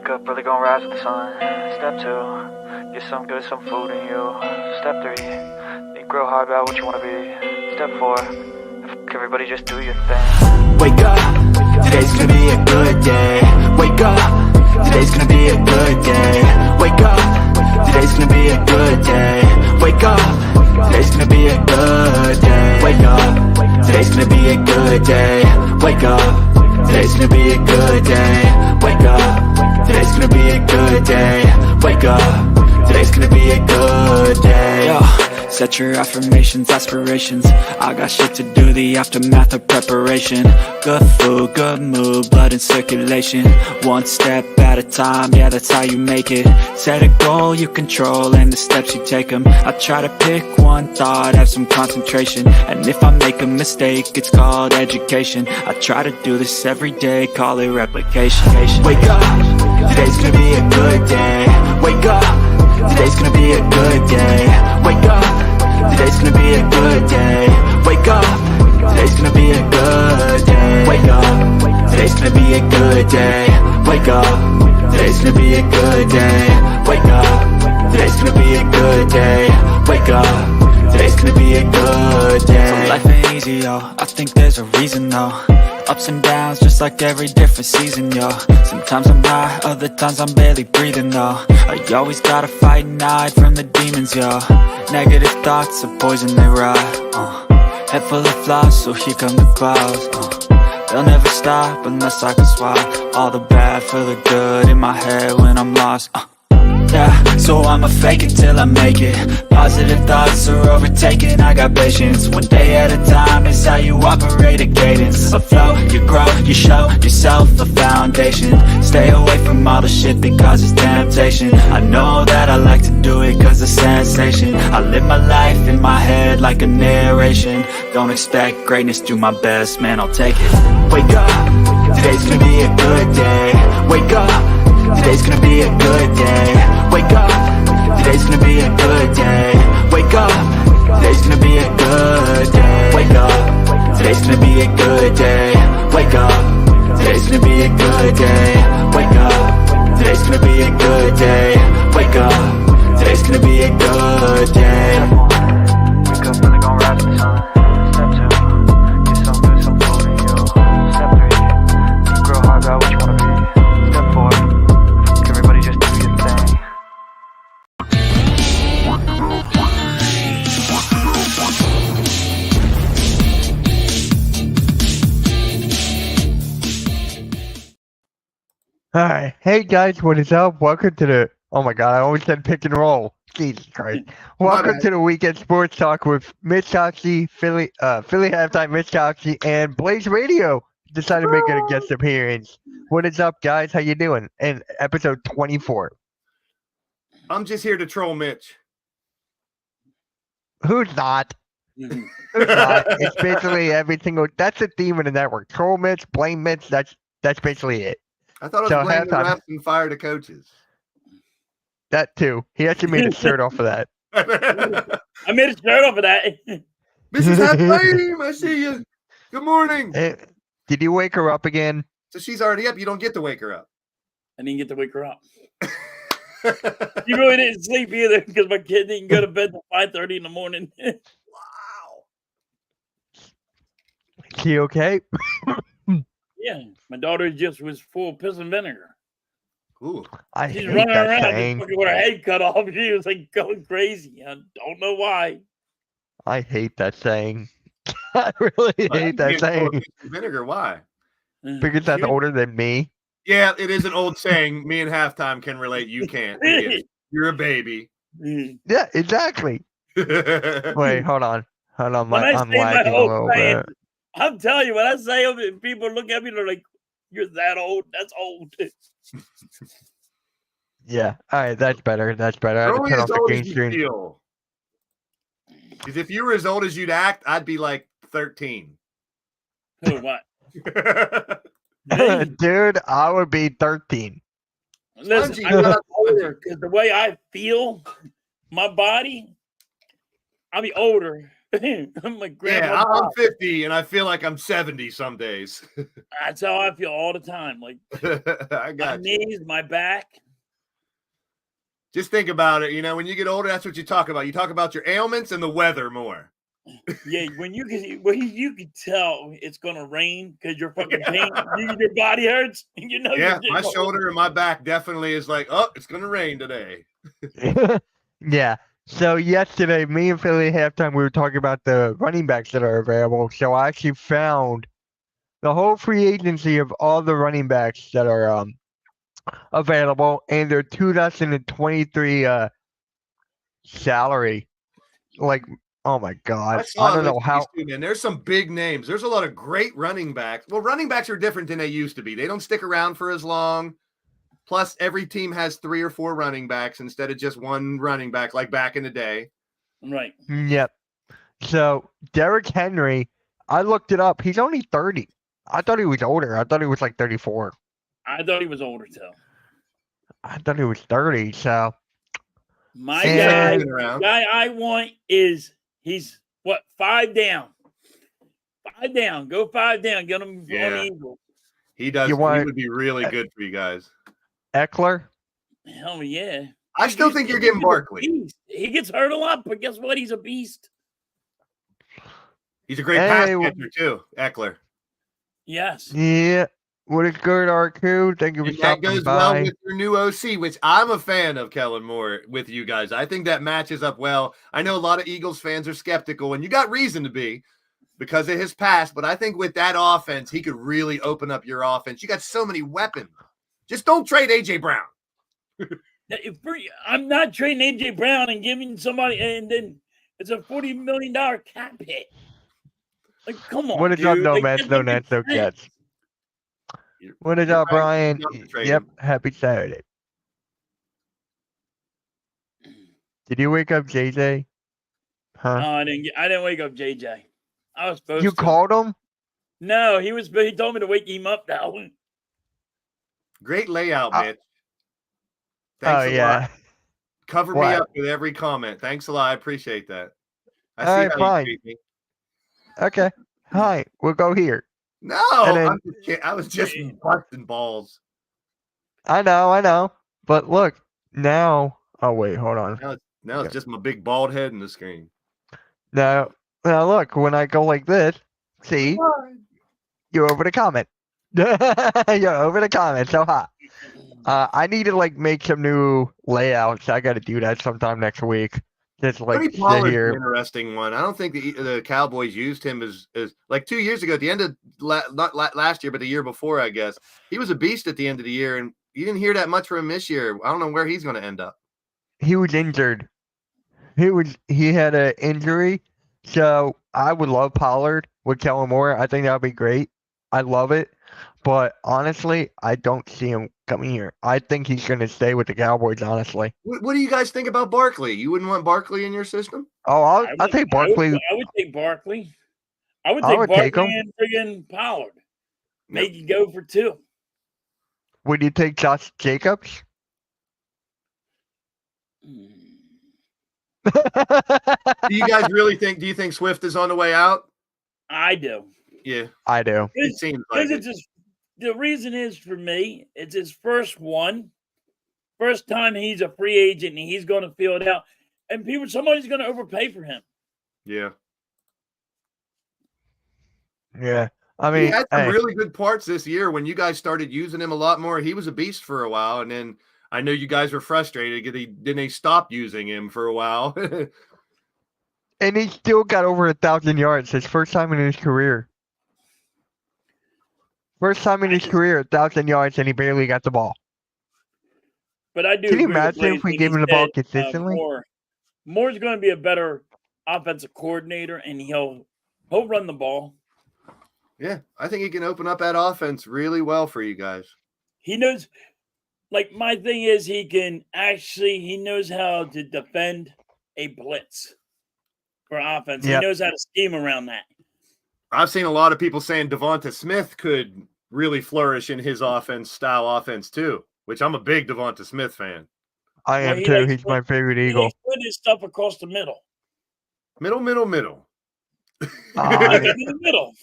Wake up, really gonna rise with the sun. Step 2, get some good, some food in you. Step 3, think real hard about what you wanna be. Step 4, everybody just do your thing. Wake up, today's gonna be a good day. Wake up, today's gonna be a good day. Wake up, today's gonna be a good day. Wake up, today's gonna be a good day. Wake up, today's gonna be a good day. Wake up, today's gonna be a good day. Wake up, today's gonna be a good day. Wake up, today's gonna be a good day. Yo, set your affirmations, aspirations. I got shit to do, the aftermath of preparation. Good food, good mood, blood in circulation. One step at a time, yeah, that's how you make it. Set a goal you control and the steps you take them. I try to pick one thought, have some concentration. And if I make a mistake, it's called education. I try to do this every day, call it replication. Wake up, today's gonna be a good day. Wake up, today's gonna be a good day. Wake up, today's gonna be a good day. Wake up, today's gonna be a good day. Wake up, today's gonna be a good day. Wake up, today's gonna be a good day. Wake up, today's gonna be a good day. Wake up, today's gonna be a good day. So life ain't easy, yo, I think there's a reason though. Ups and downs, just like every different season, yo. Sometimes I'm high, other times I'm barely breathing, though. I always gotta fight and hide from the demons, yo. Negative thoughts are poison, they rot. Head full of flies, so here come the clouds. They'll never stop unless I can swap all the bad for the good in my head when I'm lost. Yeah, so I'ma fake it till I make it. Positive thoughts are overtaken, I got patience. One day at a time is how you operate a cadence. A flow, you grow, you show yourself a foundation. Stay away from all the shit that causes temptation. I know that I like to do it cause it's sensation. I live my life in my head like a narration. Don't expect greatness, do my best, man, I'll take it. Wake up, today's gonna be a good day. Wake up, today's gonna be a good day. Wake up, today's gonna be a good day. Wake up, today's gonna be a good day. Wake up, today's gonna be a good day. Wake up, today's gonna be a good day. Wake up, today's gonna be a good day. Wake up, today's gonna be a good day. Wake up, really gonna rise with the sun. Step 2, get some good, some food in you. Step 3, think real hard about what you wanna be. Step 4, everybody just do your thing. Alright, hey guys, what is up? Welcome to the, oh my god, I always said pick and roll. Jesus Christ. Welcome to the Weekend Sports Talk with Mitch Kofsky, Philly halftime Mitch Kofsky, and Blaze Radio decided to make it a guest appearance. What is up, guys? How you doing? And episode 24. I'm just here to troll Mitch. Who's not? Who's not? It's basically every single, that's the theme of the network. Troll Mitch, blame Mitch, that's basically it. I thought I was So blaming the halftime. refs and fire the coaches. That too. He actually made a shirt off of that. I made a shirt off of that. Mrs. Halftime, I see you. Good morning. Hey, did you wake her up again? So she's already up. You don't get to wake her up. I didn't get to wake her up. You really didn't sleep either because my kid didn't go to bed till 5:30 in the morning. Wow. Is she okay? Yeah, my daughter just was full of piss and vinegar. Ooh. I She's hate running that around saying. just with her head cut off. She was like going crazy. I don't know why. I hate that saying. I really hate that saying. Vinegar, why? Because that's She- older than me. Yeah, it is an old saying. Me and Halftime can relate. You can't. We get it. You're a baby. Yeah, exactly. Wait, hold on. Hold on. When I I'm say my lagging a whole little saying, bit. I'm telling you, when I say it, people look at me, they're like, "You're that old? That's old." Yeah. All right, that's better. That's better. I had You're to only turn as off the old green as you screen. feel. Because if you were as old as you'd act, I'd be like 13. Oh, what? Dude, I would be 13. Listen, Spongy, I got older because the way I feel, my body, I'll be older I'm like, Grandpa. Yeah, I'm Bob. 50 and I feel like I'm 70 some days. That's how I feel all the time. Like I my got you. knees, my back. Just think about it. When you get older, that's what you talk about. You talk about your ailments and the weather more. Yeah, when you can tell it's gonna rain because your fucking pain, your body hurts, and Yeah, my shoulder and my back definitely is like, oh, it's gonna rain today. Yeah. So yesterday, me and Philly at halftime, we were talking about the running backs that are available. So I actually found the whole free agency of all the running backs that are available and their 2023 salary. Like, oh my I God, saw I don't know those how. too, man. There's some big names. There's a lot of great running backs. Well, running backs are different than they used to be. They don't stick around for as long. Plus, every team has 3 or 4 running backs instead of just one running back like back in the day. Right. Yep. So Derrick Henry, I looked it up. He's only 30. I thought he was older. I thought he was like 34. I thought he was older too. I thought he was 30. So My Seems like guy, he's been around. guy I want he's what 5 down. 5 down. Go 5 down. Get him on Yeah. the Eagles. He does. You He want- would be really good for you guys. Eckler, Hell yeah. I still think you're getting He's a Barkley. beast. He gets hurt a lot, but guess what? He's a beast. He's a great pass Hey, catcher too, Eckler. Yes. yeah. What is good, RQ? Thank you for And that stopping goes by. well with your new OC, which I'm a fan of, Kellen Moore, with you guys. I think that matches up well. I know a lot of Eagles fans are skeptical, and you got reason to be because of his past, but I think with that offense, he could really open up your offense. You got so many weapons. Just don't trade A.J. Brown. I'm not trading A.J. Brown and giving somebody, and then it's a $40 million cap hit. Like, come on, What is dude. up, no Like, Mets, that no doesn't Nets, no make sense. Jets? What is You're up, right. Brian? Not to trade Yep, him. happy Saturday. Did you wake up JJ? Huh? I didn't wake up JJ. I was supposed You to. called him? No, he told me to wake him up now. Great layout, Uh, Mitch. Oh, Thanks a yeah. lot. Cover me What? up with every comment. Thanks a lot. I appreciate that. I All see right, how fine. you treat me. Okay. Hi, we'll go here. No, And then- I'm just kidding. I was just busting balls. I know. But look, now. Oh, wait, hold on. Now it's just my big bald head in the screen. Now, look, when I go like this, see, you're over the comment. You're over the comment, so hot. I need to make some new layouts. I got to do that sometime next week. Just Tony sit Pollard's an here. interesting one. I don't think the Cowboys used him as like 2 years ago at the end of not last year, but the year before, I guess. He was a beast at the end of the year, and you didn't hear that much from him this year. I don't know where he's going to end up. He was injured. He had an injury, so I would love Pollard with Kellen Moore. I think that would be great. I love it, but honestly, I don't see him coming here. I think he's going to stay with the Cowboys. Honestly. What do you guys think about Barkley? You wouldn't want Barkley in your system? Oh, I'll take Barkley. I would take Barkley. I would I take would Barkley take him. and friggin' Pollard. Make it go for 2. Would you take Josh Jacobs? Do you guys really think? Do you think Swift is on the way out? I do. Yeah, I do. it seems like Because it. the reason is for me, it's his first time he's a free agent, and he's going to feel it out, and somebody's going to overpay for him. Yeah, Yeah. I he mean, had some hey, really good parts this year when you guys started using him a lot more. He was a beast for a while, and then I know you guys were frustrated because they stopped using him for a while. and he still got over 1,000 yards. His first time in his career. First time in his career, 1,000 yards, and he barely got the ball. But I do. Can you agree with imagine if Blaze we when gave he him the ball said, consistently? Moore's going to be a better offensive coordinator, and he'll run the ball. Yeah, I think he can open up that offense really well for you guys. He knows. Like, my thing is he knows how to defend a blitz for offense. Yep. He knows how to scheme around that. I've seen a lot of people saying Devonta Smith could really flourish in his style offense too, which I'm a big Devonta Smith fan. I Well, am he too. likes He's my favorite Eagle. He put his stuff across the middle. Middle. Oh, In the middle.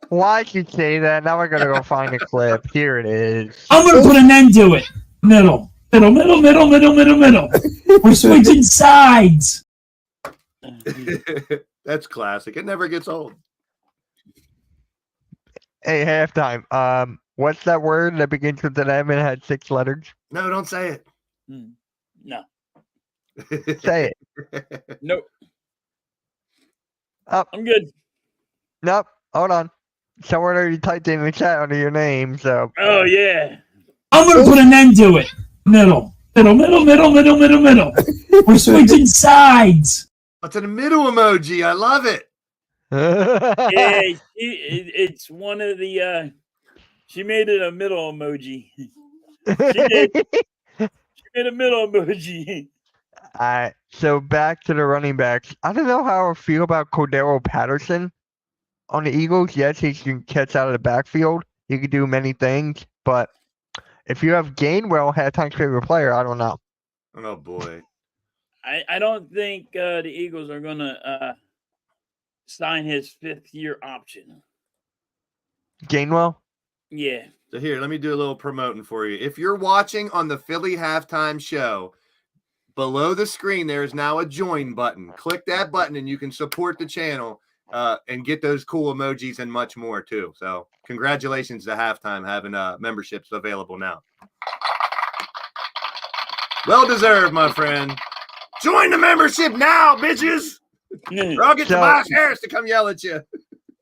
why'd you say that? Now we're gonna go find a clip. Here it is. I'm gonna put an end to it. Middle. We're switching sides. That's classic. It never gets old. Hey, halftime. What's that word that begins with an M and had 6 letters? No, don't say it. No. Say it. Nope. Oh, I'm good. nope. Hold on. Someone already typed in the chat under your name, so Oh yeah. I'm gonna put an end to it. Middle. We're switching sides. It's a middle emoji. I love it. Yeah, it's one of the. She made it a middle emoji. She did. She made a middle emoji. All right. So back to the running backs. I don't know how I feel about Cordero Patterson on the Eagles. Yes, he can catch out of the backfield. He can do many things, but if you have Gainwell, halftime's favorite player, I don't know. Oh boy. I don't think the Eagles are gonna sign his 5th-year option. Gainwell? Yeah. So here, let me do a little promoting for you. If you're watching on the Philly halftime show, below the screen, there is now a join button. Click that button and you can support the channel and get those cool emojis and much more too. So congratulations to halftime having memberships available now. Well deserved, my friend. Join the membership now, bitches. Or I'll get Tobias Harris to come yell at you.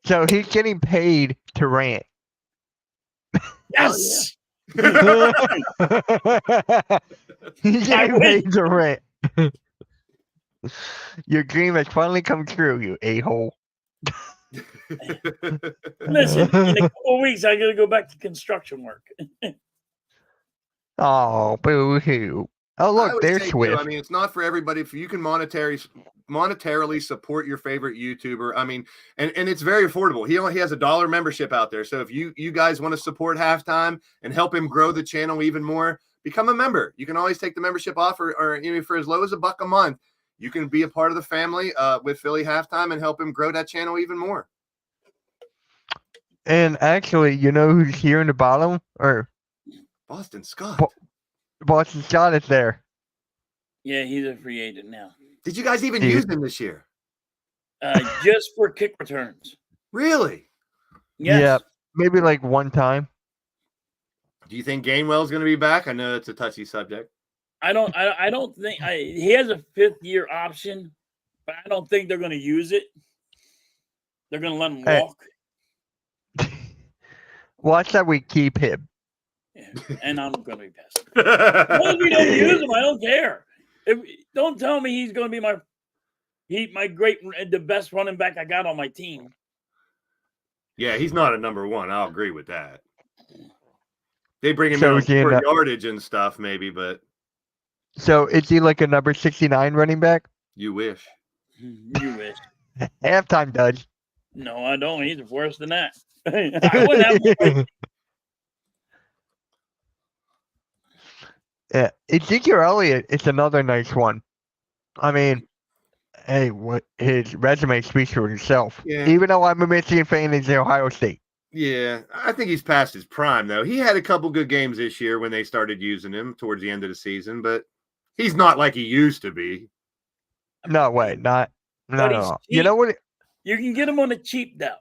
So he's getting paid to rant. Yes. He's getting paid to rant. Your dream has finally come true, you a-hole. Listen, in a couple of weeks, I got to go back to construction work. Oh, boo-hoo. Oh, I look, would there's say, too, Swift. I mean, it's not for everybody. If you can monetarily support your favorite YouTuber, I mean, and it's very affordable. He has a $1 membership out there. So if you guys want to support halftime and help him grow the channel even more, become a member. You can always take the membership off, or even for as low as $1 a month. You can be a part of the family with Philly halftime and help him grow that channel even more. And actually, you know who's here in the bottom? Or Boston Scott. Boston Scott is there. Yeah, he's a free agent now. Did you guys even use him this year? Just for kick returns. Really? Yes. Yeah, maybe like one time. Do you think Gainwell's going to be back? I know it's a touchy subject. I don't think he has a 5th-year option, but I don't think they're going to use it. They're going to let him walk. Watch that we keep him. Yeah, and I'm going to be pissed. Well, if we don't use him, I don't care. Don't tell me he's going to be the best running back I got on my team. Yeah, he's not a number 1. I'll agree with that. They bring him in for yardage and stuff, maybe, but. So is he like a number 69 running back? You wish. You wish. Halftime does. No, I don't. He's worse than that. I wouldn't have. Yeah, Ezekiel Elliott is another nice one. I mean, hey, what his resume speaks for itself. Yeah. Even though I'm a Michigan fan, he's in Ohio State. Yeah, I think he's past his prime, though. He had a couple good games this year when they started using him towards the end of the season, but he's not like he used to be. No way, not at all. You know what? You can get him on a cheap though.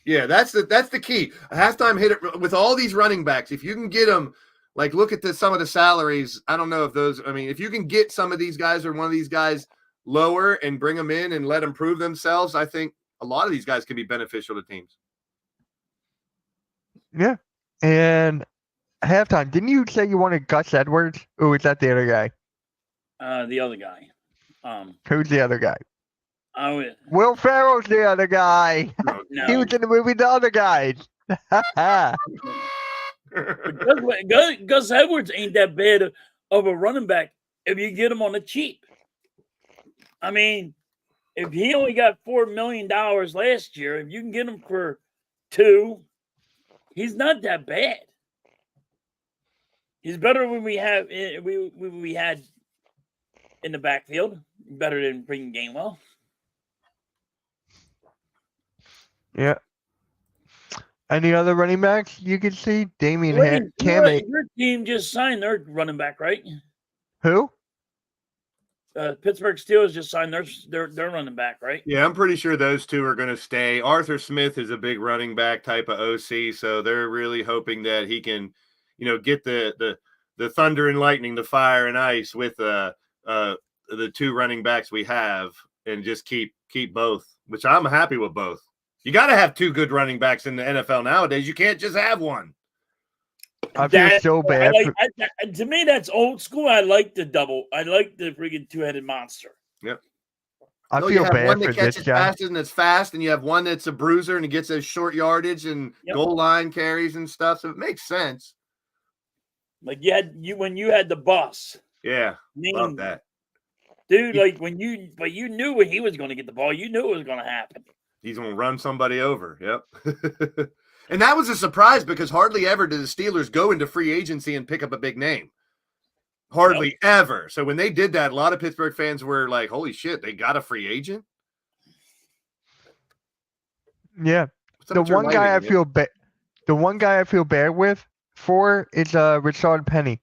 Yeah, that's the key. A halftime hit it with all these running backs. If you can get them, like look at some of the salaries. I don't know if those. I mean, if you can get some of these guys or one of these guys lower and bring them in and let them prove themselves, I think a lot of these guys can be beneficial to teams. Yeah, and halftime. Didn't you say you wanted Gus Edwards, or was that the other guy? The other guy. Who's the other guy? Oh, Will Ferrell's the other guy. no. He was in the movie The Other Guys. Gus Edwards ain't that bad of a running back if you get him on the cheap. I mean, if he only got $4 million last year, if you can get him for $2 million, he's not that bad. He's better than we had in the backfield. Better than bringing Gainwell. Yeah. Any other running backs you can see? Damian Wait, Cam. your team just signed their running back, right? Who? Pittsburgh Steelers just signed their running back, right? Yeah, I'm pretty sure those two are going to stay. Arthur Smith is a big running back type of OC, so they're really hoping that he can, get the thunder and lightning, the fire and ice with the two running backs we have, and just keep both. Which I'm happy with both. You got to have two good running backs in the NFL nowadays. You can't just have one. I feel so bad. To me, that's old school. I like the double. I like the freaking two-headed monster. Yep. I you feel have bad one for that this catches guy. fast and it's fast, and you have one that's a bruiser and he gets those short yardage and goal line carries and stuff. So it makes sense. Like when you had the bus. Yeah, love that. Dude, you knew when he was going to get the ball. You knew it was going to happen. He's going to run somebody over. Yep. And that was a surprise because hardly ever do the Steelers go into free agency and pick up a big name. Hardly ever. So when they did that, a lot of Pittsburgh fans were like, holy shit, they got a free agent? Yeah. The one guy I feel bad with is Rashad Penny.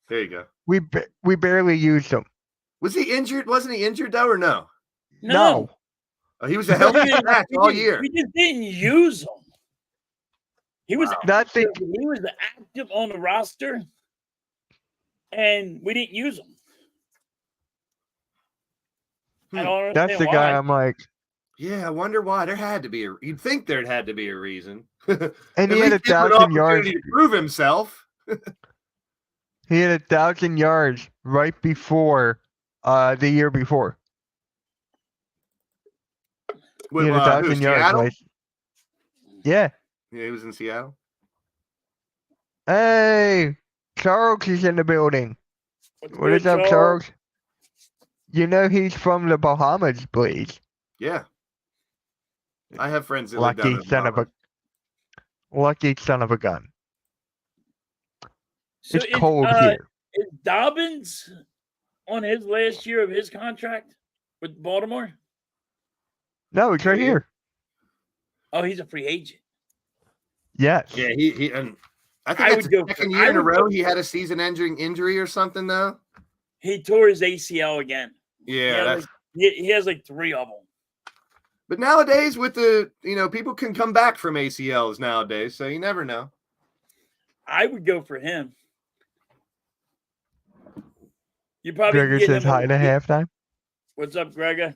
There you go. We barely used him. Was he injured? Wasn't he injured though, or no? No. Oh, he was a healthy scratch all year. We just didn't use him. He was active. He was active on the roster, and we didn't use him. I don't understand That's the why. guy I'm like. Yeah, I wonder why. There had to be you'd think there had to be a reason. And he had 1,000 yards to prove himself. He had 1,000 yards right before the year before. He had 1,000 yards. Yeah. Yeah, he was in Seattle. Hey, Charles is in the building. What is up, Charles? You know he's from the Bahamas, please. Yeah. I have friends that Lucky live down in the Bahamas. Lucky son of a gun. So it's cold here. Is Dobbins on his last year of his contract with Baltimore? No, it's right here. Oh, he's a free agent. Yes. Yeah, he and I think that's the second year in a row he had a season-ending injury or something, though. He tore his ACL again. Yeah, he has like 3 of them. But nowadays, with the people can come back from ACLs nowadays, so you never know. I would go for him. You probably Gregor says hi to halftime. What's up, Gregor?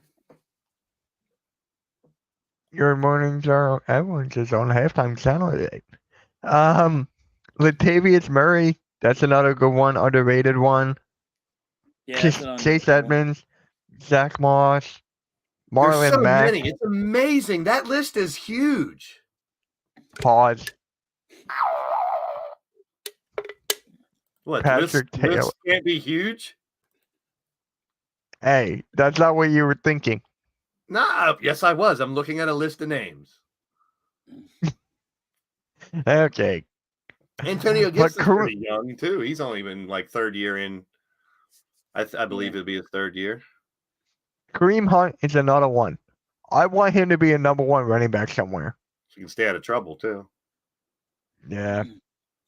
Your mornings are everyone's just on halftime Saturday. Latavius Murray, that's another good one, underrated one. Yeah, Chase Edmonds, Zach Moss, Marlon There's so Mack. many. It's amazing. That list is huge. Pause. What? Patrick This Taylor can't be huge. Hey, that's not what you were thinking. Nah, yes, I was. I'm looking at a list of names. Okay. Antonio Gibson's pretty young too. He's only been like third year in. I believe it'll be his third year. Kareem Hunt is another one. I want him to be a number 1 running back somewhere. So he can stay out of trouble too. Yeah.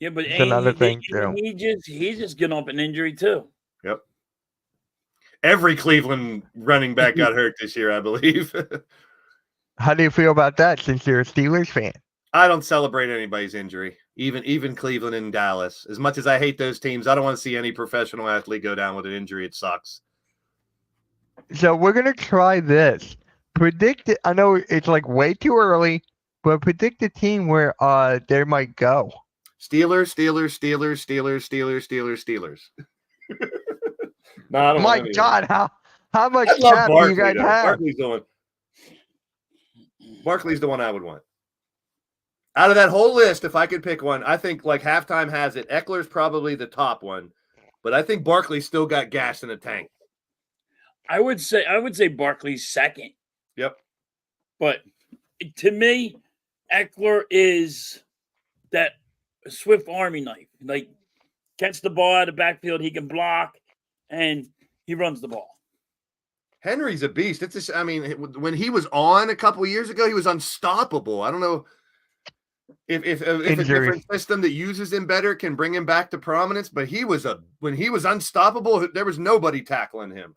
Yeah, but it's another thing too. He's just getting up an injury too. Yep. Every Cleveland running back got hurt this year, I believe. How do you feel about that since you're a Steelers fan? I don't celebrate anybody's injury, even Cleveland and Dallas. As much as I hate those teams, I don't want to see any professional athlete go down with an injury. It sucks. So we're going to try this. Predict it. I know it's like way too early, but predict the team where they might go. Steelers. No, I don't My God, how much cap do you guys have? Barkley's the one I would want. Out of that whole list, if I could pick one, I think like halftime has it. Eckler's probably the top one, but I think Barkley's still got gas in the tank. I would say Barkley's second. Yep. But to me, Eckler is that Swift Army knife. Like, catch the ball out of the backfield, he can block, and he runs the ball. Henry's a beast. I mean, when he was on a couple of years ago, he was unstoppable. I don't know if a Injury. different system that uses him better can bring him back to prominence, but when he was unstoppable, there was nobody tackling him.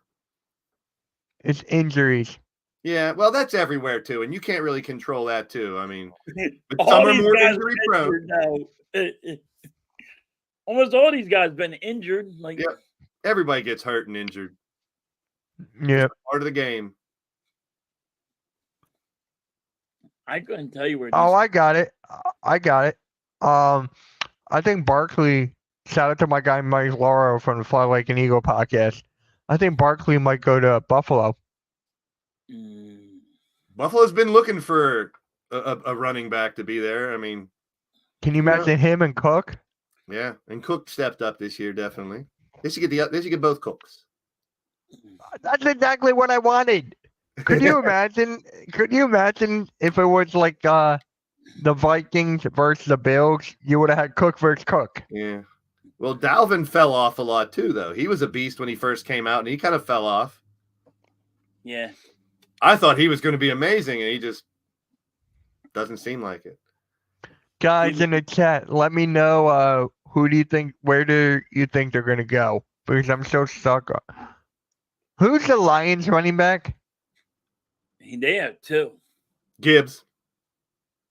It's injuries. Yeah, well, that's everywhere too, and you can't really control that too. I mean, but All some are these more guys injury are prone. injured now. Almost all these guys been injured. Like, Yep. Everybody gets hurt and injured. Yep. Part of the game. I couldn't tell you where. Oh, I got it. I think Barkley. Shout out to my guy Mike Lauro from the Fly Like an Eagle podcast. I think Barkley might go to Buffalo. Buffalo's been looking for a running back to be there. I mean, can you imagine him and Cook? Yeah, and Cook stepped up this year definitely. They should get both Cooks. That's exactly what I wanted. Could you imagine? Could you imagine if it was like the Vikings versus the Bills? You would have had Cook versus Cook. Yeah. Well, Dalvin fell off a lot too, though. He was a beast when he first came out, and he kind of fell off. Yeah. I thought he was going to be amazing, and he just doesn't seem like it. Guys in the chat, let me know where do you think they're going to go? Because I'm so stuck. Who's the Lions running back? They have two. Gibbs.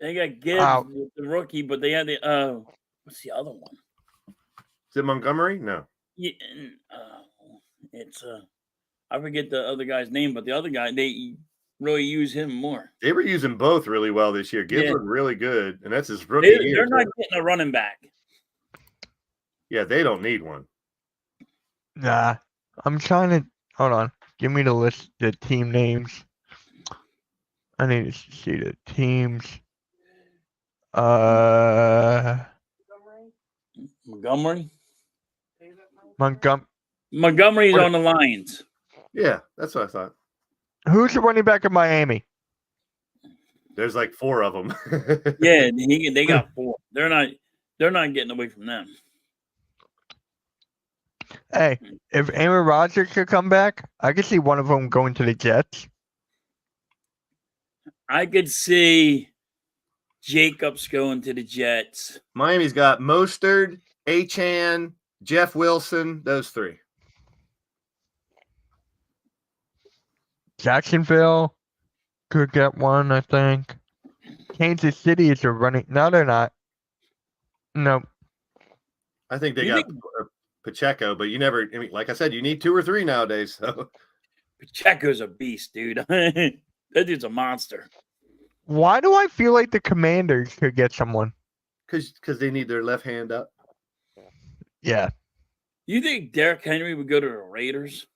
They got Gibbs, with the rookie, but they had the what's the other one? Is it Montgomery? No. Yeah, it's I forget the other guy's name, but the other guy, they really use him more. They were using both really well this year. Gibbs looked really good, and that's his rookie year. They're not getting a running back. Yeah, they don't need one. Nah, I'm trying to hold on. Give me the team names. I need to see the teams. Montgomery. Montgomery's on the Lions. Yeah, that's what I thought. Who's the running back in Miami? There's like 4 of them. Yeah, they got 4. They're not getting away from them. Hey, if Aaron Rodgers could come back, I could see one of them going to the Jets. I could see Jacobs going to the Jets. Miami's got Mostert, Achane, Jeff Wilson, those 3. Jacksonville could get one, I think. Kansas City is a running. No, they're not. No. I think they got Pacheco, but you never. I mean, like I said, you need 2 or 3 nowadays. So Pacheco's a beast, dude. That dude's a monster. Why do I feel like the Commanders could get someone? Because they need their left hand up. Yeah. You think Derrick Henry would go to the Raiders?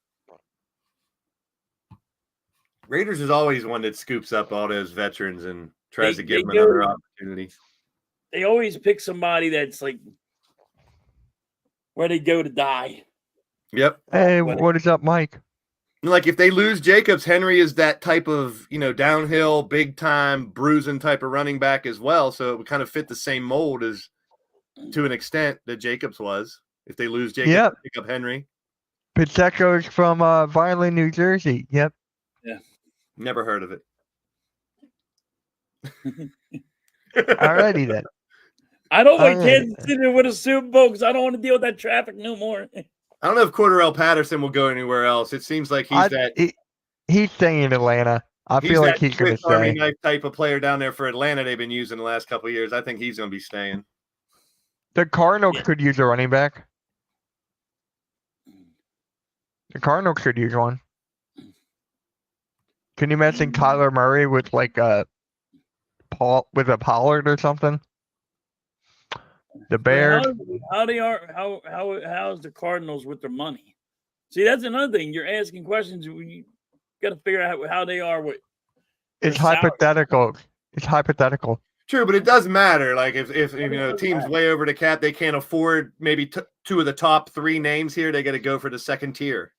Raiders is always one that scoops up all those veterans and tries to give them another opportunity. They always pick somebody that's like where they go to die. Yep. Hey, what is up, Mike? Like if they lose Jacobs, Henry is that type of, downhill, big time, bruising type of running back as well. So it would kind of fit the same mold as to an extent that Jacobs was. If they lose Jacobs, pick up Henry. Pacheco's from Violin, New Jersey. Yep. Yeah. Never heard of it. Alrighty then. I don't want Kansas City to win a Super Bowl because I don't want to deal with that traffic no more. I don't know if Cordarrelle Patterson will go anywhere else. It seems like he's staying in Atlanta. I feel like he's going to stay. Army knife type of player down there for Atlanta they've been using the last couple of years. I think he's going to be staying. The Cardinals could use a running back. The Cardinals could use one. Can you imagine Kyler Murray with like a Pollard or something? The Bears. How's the Cardinals with their money? See, that's another thing. You're asking questions. You got to figure out how they are with. It's hypothetical. It's hypothetical. True, but it does matter. Like if team's way over the cap, they can't afford maybe 2 of the top 3 names here. They got to go for the second tier.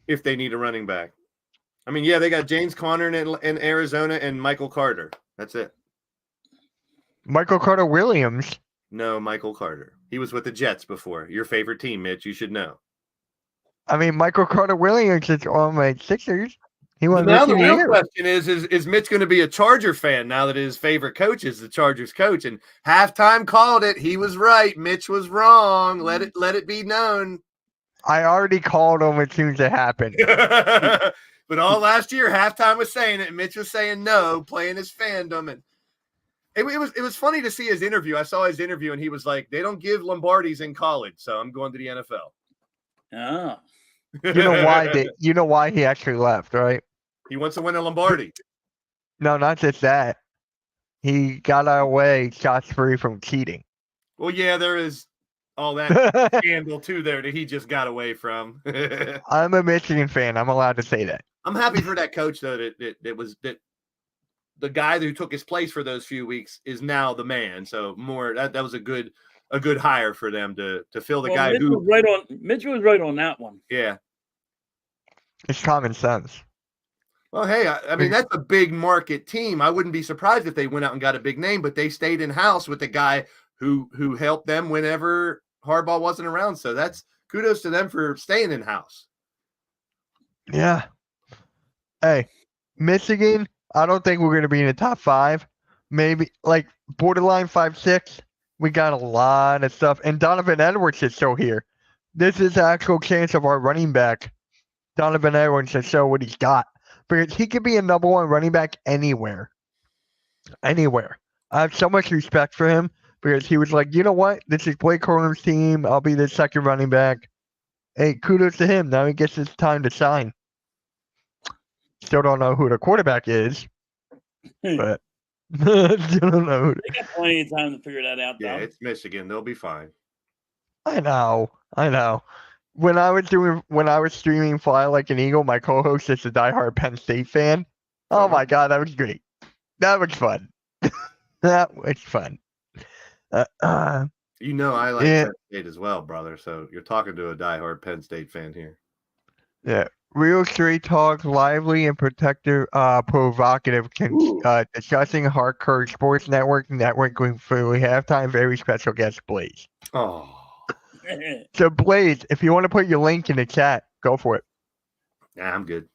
If they need a running back. I mean, yeah, they got James Conner in Arizona and Michael Carter. That's it. Michael Carter Williams. No, Michael Carter. He was with the Jets before. Your favorite team, Mitch. You should know. I mean, Michael Carter Williams is on my Sixers. He won Now the Rookie of real Year. question is Mitch going to be a Charger fan now that his favorite coach is the Chargers coach? And halftime called it. He was right. Mitch was wrong. Let it be known. I already called him as soon as it happened. But all last year, halftime was saying it, and Mitch was saying no, playing his fandom, and it was funny to see his interview. I saw his interview, and he was like, "They don't give Lombardis in college, so I'm going to the NFL." Oh. You know why he actually left, right? He wants to win a Lombardi. No, not just that. He got our way shots free from cheating. Well, yeah, there is all that scandal too there that he just got away from. I'm a Michigan fan. I'm allowed to say that. I'm happy for that coach though. That the guy who took his place for those few weeks is now the man. So that was a good hire for them to fill the guy Mitch who Mitch was right on that one. Yeah. It's common sense. Well, hey, I mean that's a big market team. I wouldn't be surprised if they went out and got a big name, but they stayed in house with the guy who helped them whenever Harbaugh wasn't around. So that's kudos to them for staying in house. Yeah. Hey, Michigan, I don't think we're going to be in the top 5. Maybe like borderline 5-6. We got a lot of stuff. And Donovan Edwards is still here. This is the actual chance of our running back, Donovan Edwards, to show what he's got. Because he could be a number 1 running back anywhere. Anywhere. I have so much respect for him because he was like, you know what? This is Blake Corum's team. I'll be the second running back. Hey, kudos to him. Now he gets his time to shine. Still don't know who the quarterback is, but still don't know who. They got plenty of time to figure that out. Yeah, though. it's Michigan. They'll be fine. I know. When I was streaming Fly Like an Eagle, my co-host is a diehard Penn State fan. Oh my god, that was great. That was fun. That was fun. You know I like Penn State as well, brother. So you're talking to a diehard Penn State fan here. Yeah. Real straight talk, lively and provocative, discussing hardcore sports network going through halftime. Very special guest, Blaze. Oh. So, Blaze, if you want to put your link in the chat, go for it. Yeah, I'm good.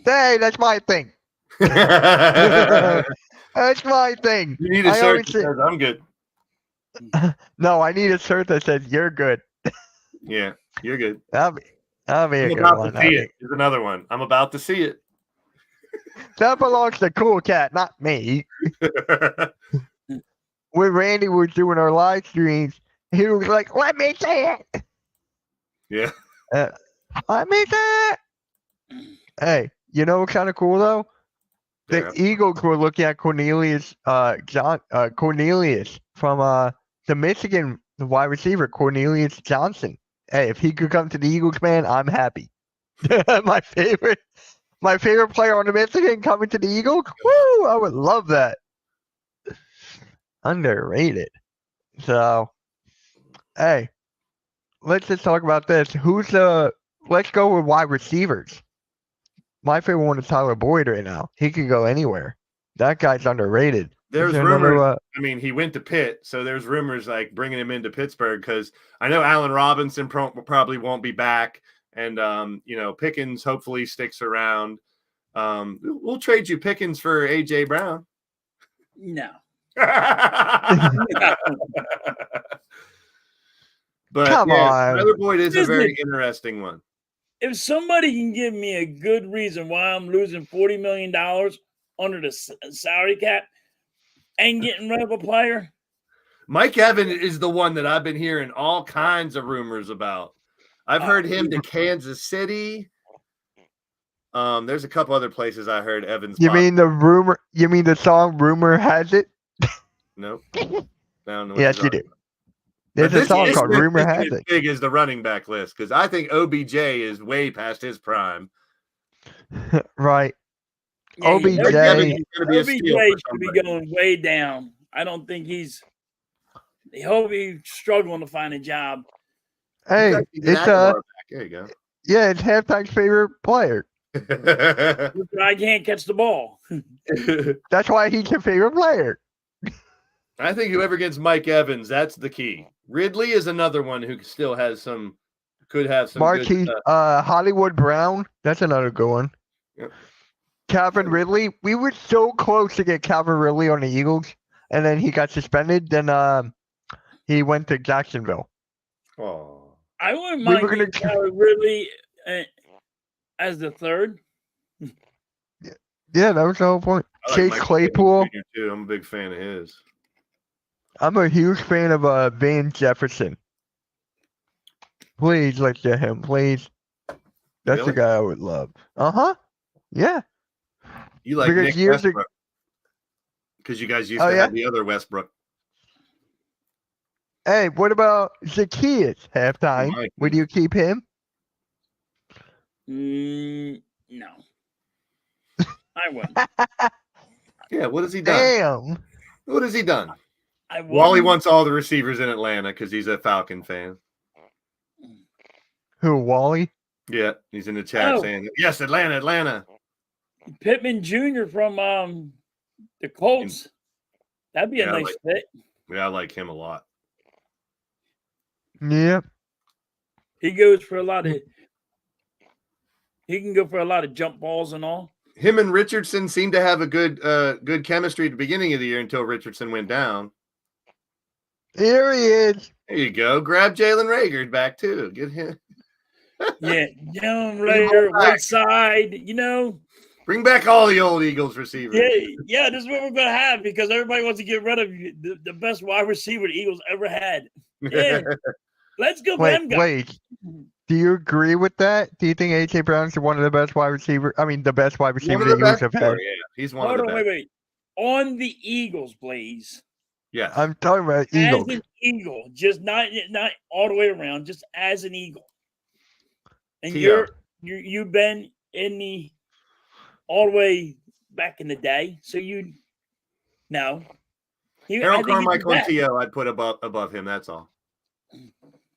Hey, that's my thing. That's my thing. You need a shirt that says I'm good. No, I need a shirt that says you're good. Yeah, you're good. That'll be a good about one. to see it. Here's another one. I'm about to see it. That belongs to Cool Cat, not me. When Randy was doing our live streams, he was like, "Let me see it." Yeah. Let me see it. Hey, you know what's kind of cool though? The Eagles were looking at Cornelius from the Michigan wide receiver, Cornelius Johnson. Hey, if he could come to the Eagles, man, I'm happy. my favorite player on the Michigan coming to the Eagles. Woo! I would love that. Underrated. So, hey, let's just talk about this. Let's go with wide receivers. My favorite one is Tyler Boyd right now. He can go anywhere. That guy's underrated. There's rumors. I mean, he went to Pitt, so there's rumors like bringing him into Pittsburgh because I know Allen Robinson probably won't be back, and Pickens hopefully sticks around. We'll trade you Pickens for AJ Brown. No. But come on, Tyler Boyd is a very interesting one. If somebody can give me a good reason why I'm losing $40 million under the salary cap and getting rid of a player, Mike Evans is the one that I've been hearing all kinds of rumors about. I've heard him to Kansas City. There's a couple other places I heard Evans. You mean the song "Rumor Has It"? Nope. No. Yes, you do. There's a song called "Rumor Has It." Big as the running back list because I think OBJ is way past his prime. Right. yeah, OBJ should be going way down. I don't think he'll be struggling to find a job. Hey, there you go. Yeah, it's halftime's favorite player. I can't catch the ball. That's why he's your favorite player. I think whoever gets Mike Evans, that's the key. Ridley is another one who still has some Could have some Marquise, good Hollywood Brown. That's another good one. Yep. Calvin Ridley. We were so close to get Calvin Ridley on the Eagles, and then he got suspended. Then he went to Jacksonville. Oh, I wouldn't We mind were gonna getting Calvin Ridley as the third. Yeah, that was the whole point. I like Chase Michael Claypool. Pittman Jr. too. I'm a big fan of his. I'm a huge fan of Van Jefferson. Please let's get him, please. That's the Really? guy I would love. Yeah. You like Because Nick years ago- Westbrook because you guys used Oh, to yeah? have the other Westbrook. Hey, what about Zacchaeus halftime? Mike. Would you keep him? No, I wouldn't. Yeah, what has he done? Damn. What has he done? I wouldn't. Wally wants all the receivers in Atlanta because he's a Falcon fan. Who, Wally? Yeah, he's in the chat Oh. saying, yes, Atlanta. Pittman Jr. from the Colts. That'd be a Yeah, nice fit. Yeah, I like him a lot. Yeah. He goes for a lot of. He can go for a lot of jump balls and all. Him and Richardson seemed to have a good chemistry at the beginning of the year until Richardson went down. Here he is. There you go. Grab Jalen Rager back too. Get him. Yeah, young Raider, Whiteside. Bring back all the old Eagles receivers. Yeah. This is what we're gonna have because everybody wants to get rid of the best wide receiver the Eagles ever had. Yeah, let's go for them guys. Wait. Do you agree with that? Do you think A.J. Brown's one of the best wide receivers? I mean, the best wide receiver One the of the Eagles best. have had. Yeah, he's one Hold of the on, best. wait. On the Eagles, please. Yes. I'm talking about Eagles. As an Eagle, just not all the way around, just as an Eagle. And T.O. you've been in the all the way back in the day, so you know. Harold Carmichael and T.O. I'd put above him. That's all.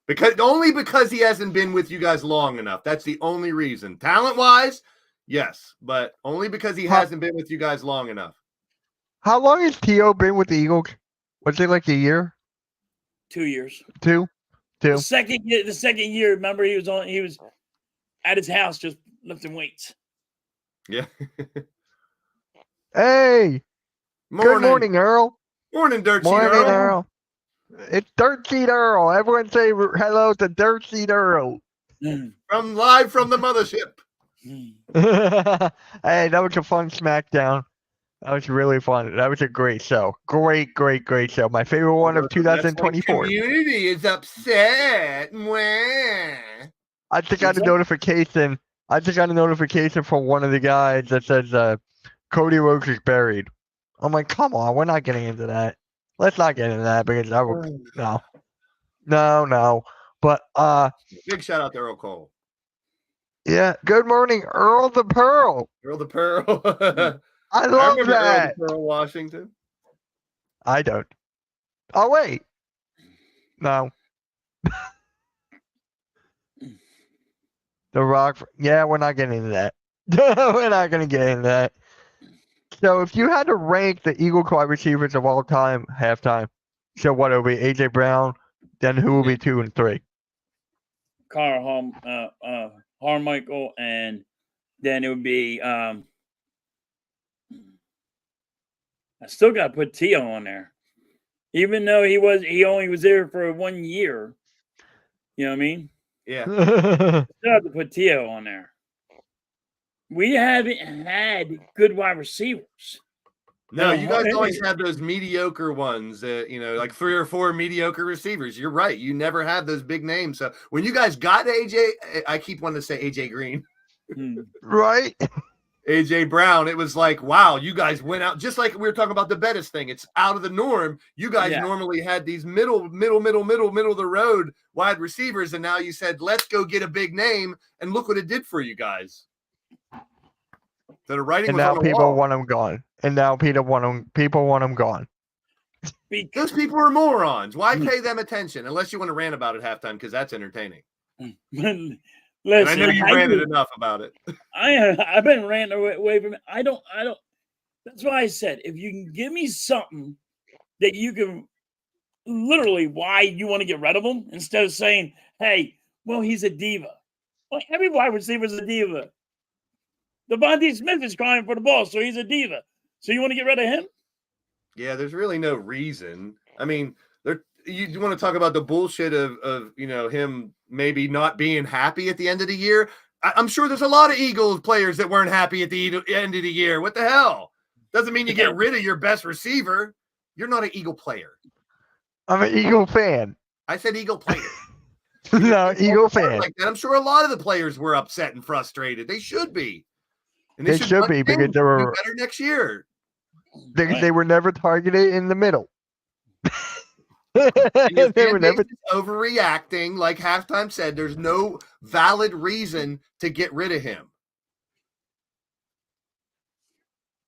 Because he hasn't been with you guys long enough. That's the only reason. Talent-wise, yes, but only because he hasn't been with you guys long enough. How long has T.O. been with the Eagles? Was it like a year? 2 years. Two? The second year, remember he was at his house just lifting weights. Yeah. Hey! Good morning, Earl. Morning, Dirt Sheet Morning, Earl. Earl. It's Dirt Sheet Earl. Everyone say hello to Dirt Sheet Earl. Live from the mothership. Hey, that was a fun SmackDown. That was really fun. That was a great show. Great show. My favorite one of 2024. The community is upset. Mwah. I just got a notification. From one of the guys that says Cody Rhodes is buried. I'm like, come on, we're not getting into that. Let's not get into that because I would no. But Big shout out to Earl Cole. yeah. Good morning, Earl the Pearl. Earl the Pearl. I love remember that. Earl the Pearl, Washington. I don't. Oh wait. No. The Rock. Yeah, we're not getting into that. We're not gonna get into that. So if you had to rank the Eagle wide receivers of all time, halftime, so what will be AJ Brown? Then who will be 2 and 3? Carl Harmichael, and then it would be I still got to put T.O. on there, even though he only was there for 1 year. You know what I mean? Yeah. Still have to put T.O. on there. We haven't had good wide receivers. No, you guys always have those mediocre ones, like 3 or 4 mediocre receivers. You're right. You never have those big names. So when you guys got AJ, I keep wanting to say AJ Green. Right? AJ Brown, it was like, wow, you guys went out just like we were talking about the Bettis thing. It's out of the norm. You guys normally had these middle of the road wide receivers, and now you said, let's go get a big name, and look what it did for you guys. So the writing And was now on the people wall. want him gone. And now people want him gone. Those people are morons. Why pay them attention unless you want to rant about it halftime because that's entertaining. Listen, and I know you ranted enough about it. I've been ranting away from it. I don't. That's why I said if you can give me something that you can literally why you want to get rid of them instead of saying, hey, well, he's a diva. Well, every wide receiver's a diva. Devontae Smith is crying for the ball, so he's a diva. So you want to get rid of him? Yeah, there's really no reason. I mean, you want to talk about the bullshit of him maybe not being happy at the end of the year. I'm sure there's a lot of Eagles players that weren't happy at the end of the year. What the hell? Doesn't mean you get rid of your best receiver. You're not an Eagle player. I'm an Eagle fan. I said Eagle player. No, Eagle fan. Like that. I'm sure a lot of the players were upset and frustrated. They should be. And They should be because they were better next year. They were never targeted in the middle. They were never overreacting. Like Halftime said, there's no valid reason to get rid of him.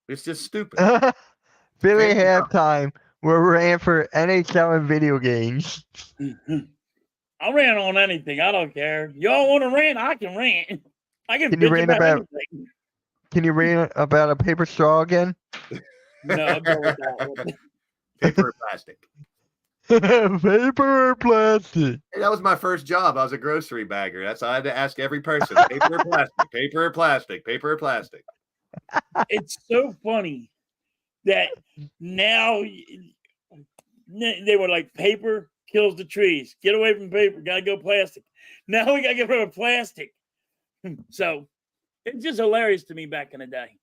It's just stupid. Philly halftime. We ran for NHL and video games. I ran on anything. I don't care. Y'all want to rant? I can rant. I can Can you bitch rant about about- anything. Can you read about a paper straw again? No, I'm done with that one. Paper or plastic. Paper or plastic? Hey, that was my first job. I was a grocery bagger. That's I had to ask every person: paper or plastic? Paper or plastic? Paper or plastic? It's so funny that now they were like, paper kills the trees. Get away from paper. Gotta go plastic. Now we gotta get rid of plastic. So it's just hilarious to me back in the day.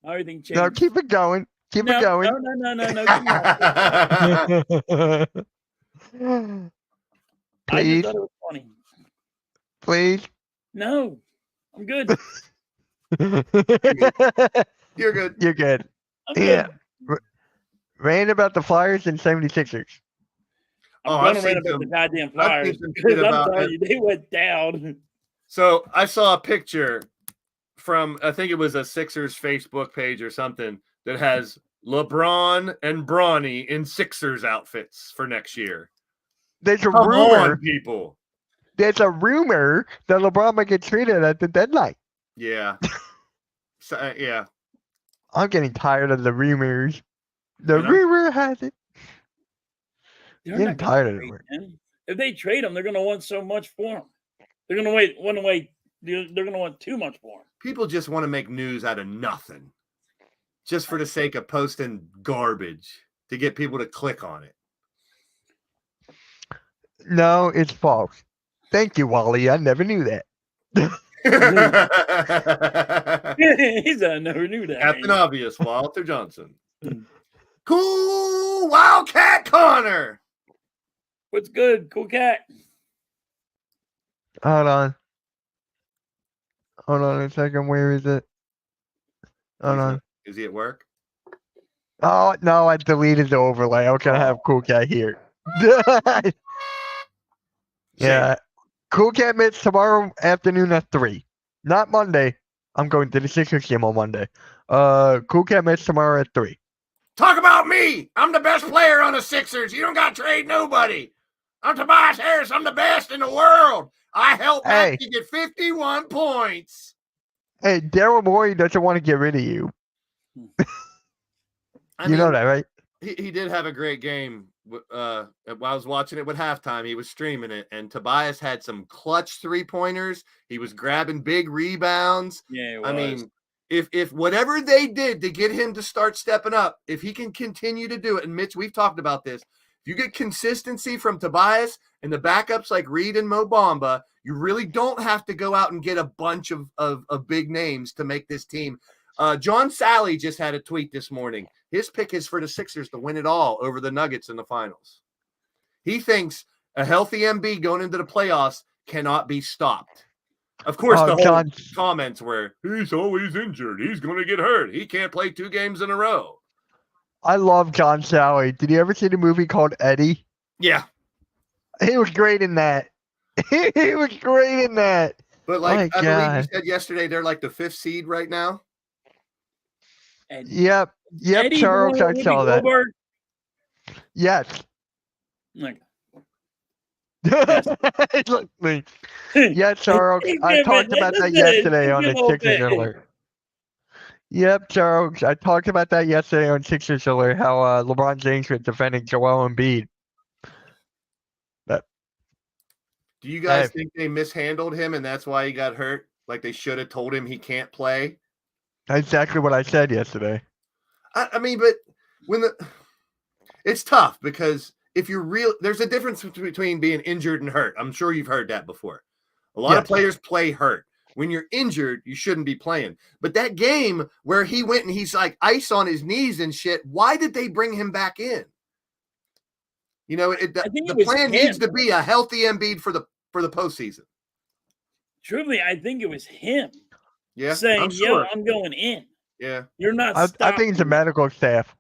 Everything changed. No, keep it going. Keep it going. No. I Please, just thought it was funny. please. No, I'm good. You're good. You're good. I'm Yeah. good. Rant about the Flyers and 76ers. Oh, I'm I've gonna rant seen about the some- goddamn I've Flyers seen some because shit I'm about telling it. you, they went down. So I saw a picture from, I think it was a Sixers Facebook page or something that has LeBron and Bronny in Sixers outfits for next year. There's a Come rumor. on, people. There's a rumor that LeBron might get traded at the deadline. Yeah. So, yeah. I'm getting tired of the rumors. The You know? rumor has it. They're Getting not gonna tired of trade it. him. If they trade him, they're gonna want so much for him. They're gonna they're gonna want too much for him. People just want to make news out of nothing. Just for the sake of posting garbage to get people to click on it. No, it's false. Thank you, Wally. I never knew that. He's I never knew that. Captain Obvious, Walter Johnson. Cool Wildcat Connor. What's good, cool cat? Hold on. Hold on a second. Where is it? Hold on. Is he at work? Oh, no, I deleted the overlay. Okay, I have Cool Cat here. Yeah. Cool Cat meets tomorrow afternoon at 3. Not Monday. I'm going to the Sixers game on Monday. Cool Cat meets tomorrow at 3. Talk about me. I'm the best player on the Sixers. You don't got to trade nobody. I'm Tobias Harris. I'm the best in the world. I helped Matthew get 51 points. Hey, Daryl Morey doesn't want to get rid of you. You know that, right? He did have a great game. While I was watching it at halftime, he was streaming it, and Tobias had some clutch 3-pointers. He was grabbing big rebounds. Yeah, I mean, if whatever they did to get him to start stepping up, if he can continue to do it, and Mitch, we've talked about this, if you get consistency from Tobias and the backups like Reed and Mo Bamba, you really don't have to go out and get a bunch of big names to make this team. John Sally just had a tweet this morning. His pick is for the Sixers to win it all over the Nuggets in the finals. He thinks a healthy MB going into the playoffs cannot be stopped. Of course, the whole comments were, he's always injured. He's going to get hurt. He can't play 2 games in a row. I love John Sally. Did you ever see the movie called Eddie? Yeah. He was great in that. He was great in that. But like I believe you said yesterday, they're like the 5th seed right now. Yep, Eddie, Charles, I saw that. Goldberg? Yes. Like, Yes, Charles. I talked about that yesterday on the Sixers Alert. Yep, Charles. I talked about that yesterday on Sixers Alert, how LeBron James was defending Joel Embiid. Do you guys think they mishandled him and that's why he got hurt? Like they should have told him he can't play? That's exactly what I said yesterday. I mean, but it's tough because if you're real, there's a difference between being injured and hurt. I'm sure you've heard that before. A lot of players play hurt. When you're injured, you shouldn't be playing. But that game where he went and he's like ice on his knees and shit, why did they bring him back in? You know, the plan needs to be a healthy Embiid for the postseason. Truly, I think it was him. Yeah, saying, "Yo, I'm going in." Yeah, you're not. I think it's the medical staff.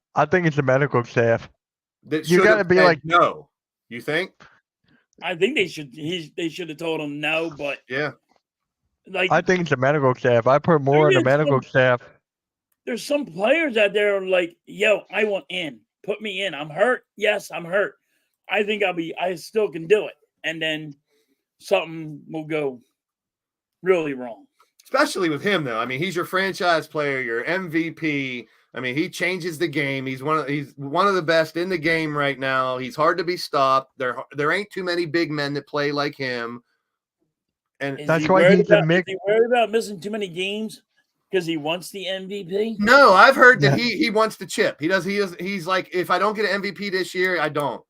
You got to be like, no. You think? I think they should. They should have told him no, but yeah. Like I think it's the medical staff. I put more on the medical staff. There's some players out there like, yo, I want in. Put me in. I'm hurt. Yes, I'm hurt. I think I still can do it. And then something will go really wrong. Especially with him, though. I mean, he's your franchise player, your MVP. I mean, he changes the game. He's one of the best in the game right now. He's hard to be stopped. There ain't too many big men that play like him. And that's why he's a mix. Is he worried about missing too many games because he wants the MVP? No, I've heard that he wants the chip. He's like, if I don't get an MVP this year, I don't.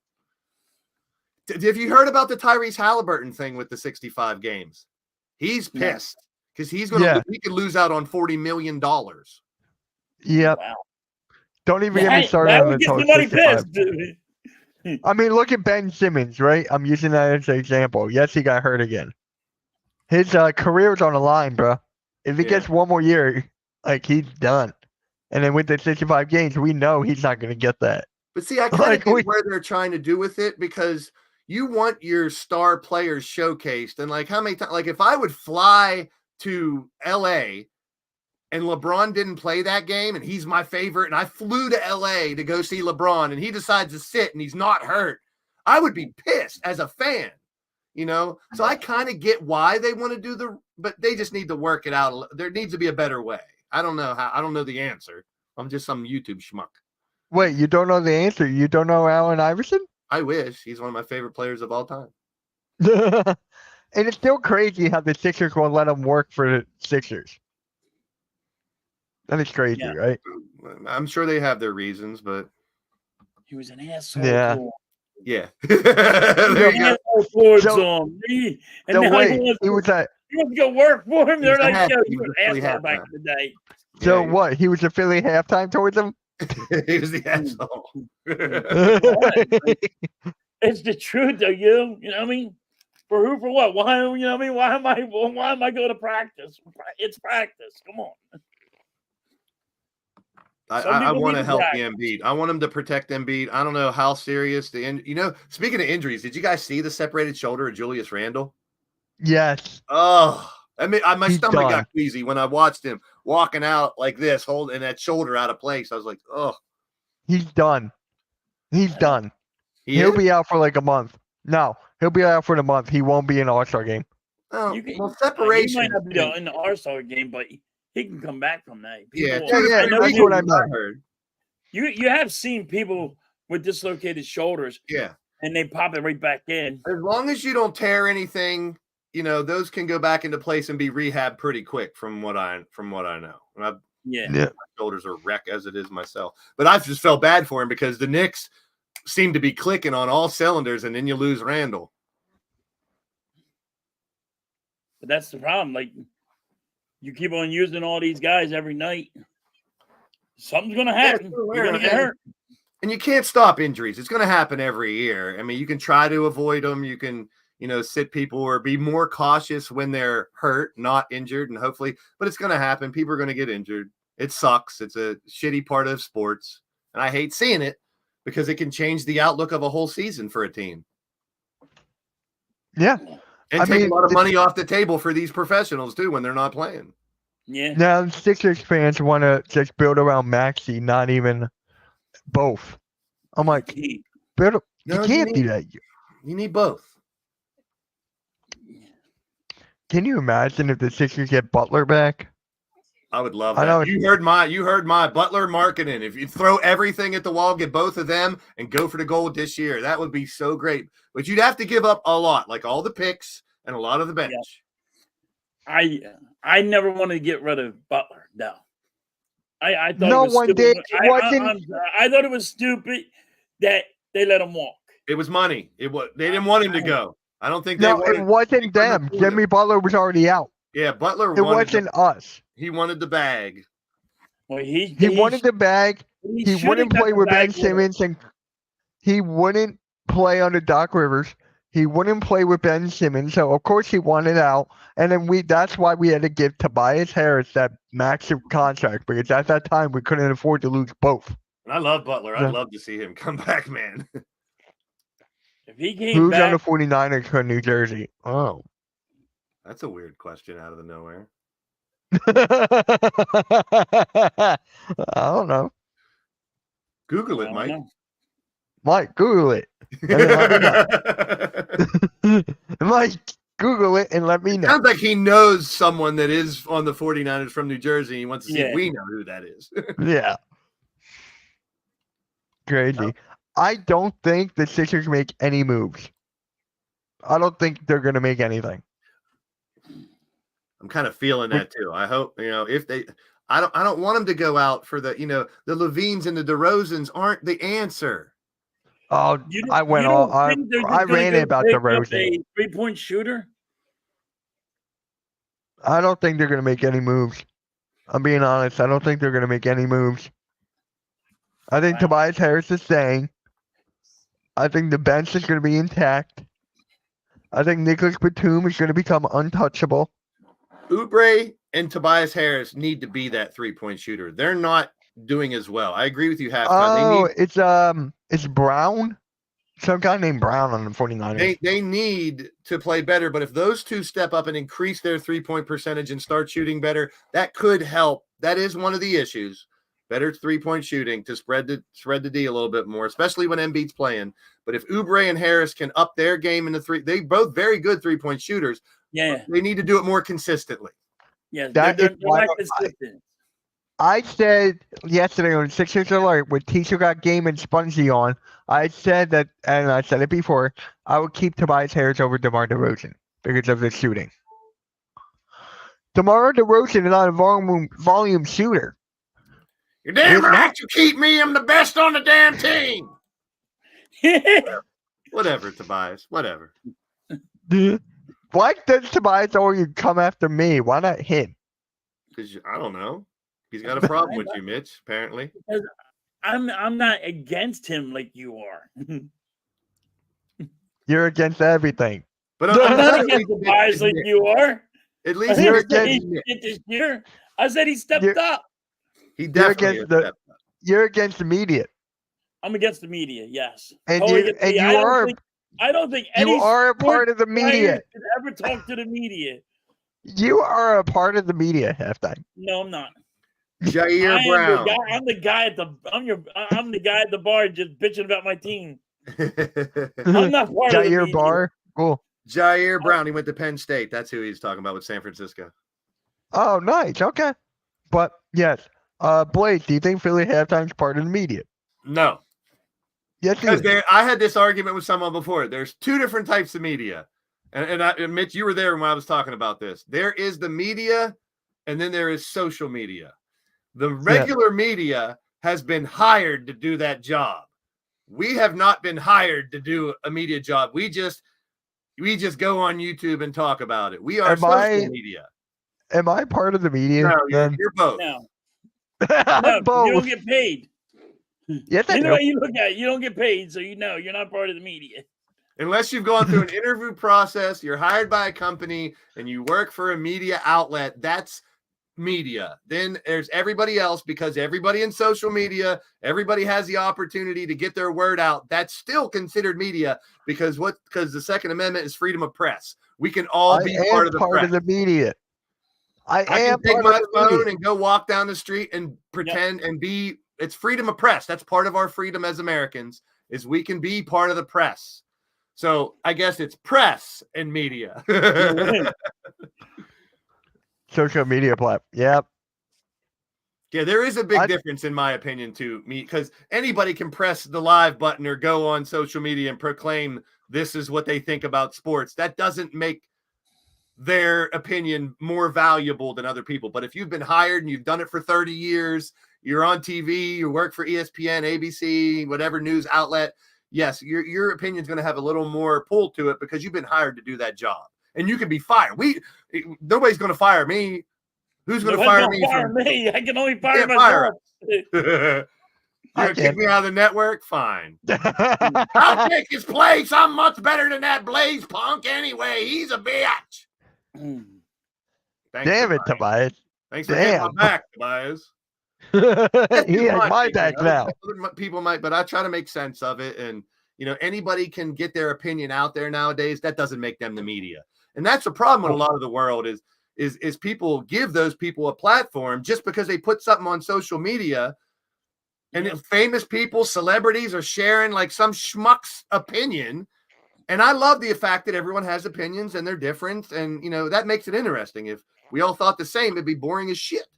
Have you heard about the Tyrese Halliburton thing with the 65 games? He's pissed because he could lose out on $40 million. Yep. Wow. Don't even get me started on the total 65. I mean, look at Ben Simmons, right? I'm using that as an example. Yes, he got hurt again. His career's on the line, bro. If he gets one more year, like, he's done. And then with the 65 games, we know he's not going to get that. But see, I kind of get where they're trying to do with it because you want your star players showcased. And, like, how many times – like, if I would fly to L.A. and LeBron didn't play that game and he's my favorite and I flew to L.A. to go see LeBron and he decides to sit and he's not hurt, I would be pissed as a fan. You know, so I kind of get why they want to do but they just need to work it out. There needs to be a better way. I don't know how. I don't know the answer. I'm just some YouTube schmuck. Wait, you don't know the answer? You don't know Allen Iverson? I wish. He's one of my favorite players of all time. And it's still crazy how the Sixers will let him work for the Sixers. That is crazy, right? I'm sure they have their reasons, but he was an asshole. Yeah. Yeah. There you go. He was that. You want to go work for him? They're like, yo, you were an asshole back in the day. So what? He was a Philly halftime towards him? He was the asshole. It's the truth, though, you know what I mean? For who, for what? Why, you know what I mean? Why am I going to practice? It's practice. Come on. I want to help the Embiid. I want him to protect Embiid. I don't know how serious speaking of injuries, did you guys see the separated shoulder of Julius Randle? Yes. Oh, I mean, my stomach got queasy when I watched him walking out like this, holding that shoulder out of place. I was like, oh. He's done. He's done. He'll be out for like a month. No, he'll be out for the month. He won't be in the All-Star game. Oh, separation. He might not be in the All-Star game, but he can come back from that. That's what I meant. You have seen people with dislocated shoulders. Yeah. And they pop it right back in. As long as you don't tear anything, those can go back into place and be rehabbed pretty quick from what I know. My shoulders are wrecked as it is myself. But I just felt bad for him because the Knicks seem to be clicking on all cylinders and then you lose Randall. But that's the problem. Like, you keep on using all these guys every night, something's going to happen. You're going to get hurt. And you can't stop injuries. It's going to happen every year. I mean, you can try to avoid them. You can, sit people or be more cautious when they're hurt, not injured, and hopefully, but it's going to happen. People are going to get injured. It sucks. It's a shitty part of sports. And I hate seeing it because it can change the outlook of a whole season for a team. Yeah. And take a lot of money off the table for these professionals, too, when they're not playing. Yeah. Now, Sixers fans want to just build around Maxey, not even both. I'm like, you can't do that. You need both. Can you imagine if the Sixers get Butler back? I would love I know that. You heard my Butler marketing. If you throw everything at the wall, get both of them, and go for the gold this year, that would be so great. But you'd have to give up a lot, like all the picks and a lot of the bench. I never wanted to get rid of Butler. No. I thought No it was one stupid. did. It wasn't. I thought it was stupid that they let him walk. It was money. They didn't want him to go. I don't think No, it wasn't them. Jimmy Butler was already out. Yeah, Butler. It wasn't us. He wanted the bag. Well, he wanted the bag. He wouldn't play with Ben Simmons, and he wouldn't play under Doc Rivers. He wouldn't play with Ben Simmons, so of course he wanted out. And then that's why we had to give Tobias Harris that massive contract, because at that time we couldn't afford to lose both. And I love Butler. I'd love to see him come back, man. If he came Who's back, on the 49ers for New Jersey? Oh. That's a weird question out of the nowhere. I don't know. Google it, Mike. Mike, Google it. And then let me know. Mike, Google it and let me know. Sounds like he knows someone that is on the 49ers from New Jersey. He wants to see if we know who that is. Yeah. Crazy. I don't think the Sixers make any moves. I don't think they're going to make anything. I'm kind of feeling that too. I hope, if they, I don't want them to go out for the, the Levines and the DeRozans aren't the answer. Oh, I ran it about DeRozan. A 3-point shooter? I don't think they're going to make any moves. I'm being honest. I don't think they're going to make any moves. I think Tobias Harris is staying. I think the bench is going to be intact. I think Nicholas Batum is going to become untouchable. Oubre and Tobias Harris need to be that 3-point shooter. They're not doing as well. I agree with you halftime. It's Brown. Some guy named Brown on the 49ers. They need to play better, but if those two step up and increase their 3-point percentage and start shooting better, that could help. That is one of the issues. Better 3-point shooting to spread the D a little bit more, especially when Embiid's playing. But if Oubre and Harris can up their game in the three, they both very good 3-point shooters. Yeah, they need to do it more consistently. Yeah, they're not consistent. I said yesterday on Sixers Alert when Tisha got Game and Spongy on, I said that, and I said it before, I would keep Tobias Harris over DeMar DeRozan because of the shooting. DeMar DeRozan is not a volume shooter. You're damn right you keep me. I'm the best on the damn team. Whatever, Tobias. Whatever. Why does Tobias always come after me? Why not him? Because I don't know. He's got a problem with you, Mitch, apparently. Because I'm not against him like you are. You're against everything. But I'm not against Tobias like you are. At least you're against this year. I said he stepped up. He definitely stepped up. You're against the media. I'm against the media, yes. And I don't think any you are a part of the media. Should ever talk to the media. You are a part of the media halftime. No, I'm not. Jair Brown. I'm the guy at the bar just bitching about my team. I'm not part of the media. Jair Bar. Cool. Jair Brown. He went to Penn State. That's who he's talking about with San Francisco. Oh, nice. Okay. But yes. Blake, do you think Philly halftime's part of the media? No. Yes, because I had this argument with someone before. There's two different types of media. And Mitch, you were there when I was talking about this. There is the media, and then there is social media. The regular media has been hired to do that job. We have not been hired to do a media job. We just go on YouTube and talk about it. We are social media. Am I part of the media? No, you're both. No. I'm both. You don't get paid. Yes, I know how you look at it. You don't get paid, so you're not part of the media. Unless you've gone through an interview process, you're hired by a company, and you work for a media outlet, that's media. Then there's everybody else, because everybody in social media, everybody has the opportunity to get their word out. That's still considered media because the Second Amendment is freedom of press. We can all be part of the press. Of the media. I can take my phone and go walk down the street and pretend and be. It's freedom of press. That's part of our freedom as Americans, is we can be part of the press. So I guess it's press and media. Social media platform. Yep. Yeah, there is a big difference in my opinion too, because anybody can press the live button or go on social media and proclaim this is what they think about sports. That doesn't make their opinion more valuable than other people. But if you've been hired and you've done it for 30 years, you're on TV, you work for ESPN, ABC, whatever news outlet, yes, your opinion is going to have a little more pull to it because you've been hired to do that job. And you can be fired. Nobody's going to fire me. Who's going to fire me? I can only fire myself. Kick me out of the network? Fine. I'll take his place. I'm much better than that Blaze Punk anyway. He's a bitch. Damn it, Tobias. Thanks for getting my back, Tobias. He has my back now. Other people might, but I try to make sense of it. And, anybody can get their opinion out there nowadays. That doesn't make them the media. And that's the problem with a lot of the world is people give those people a platform just because they put something on social media. And if famous people, celebrities are sharing like some schmuck's opinion. And I love the fact that everyone has opinions and they're different. And, that makes it interesting. If we all thought the same, it'd be boring as shit.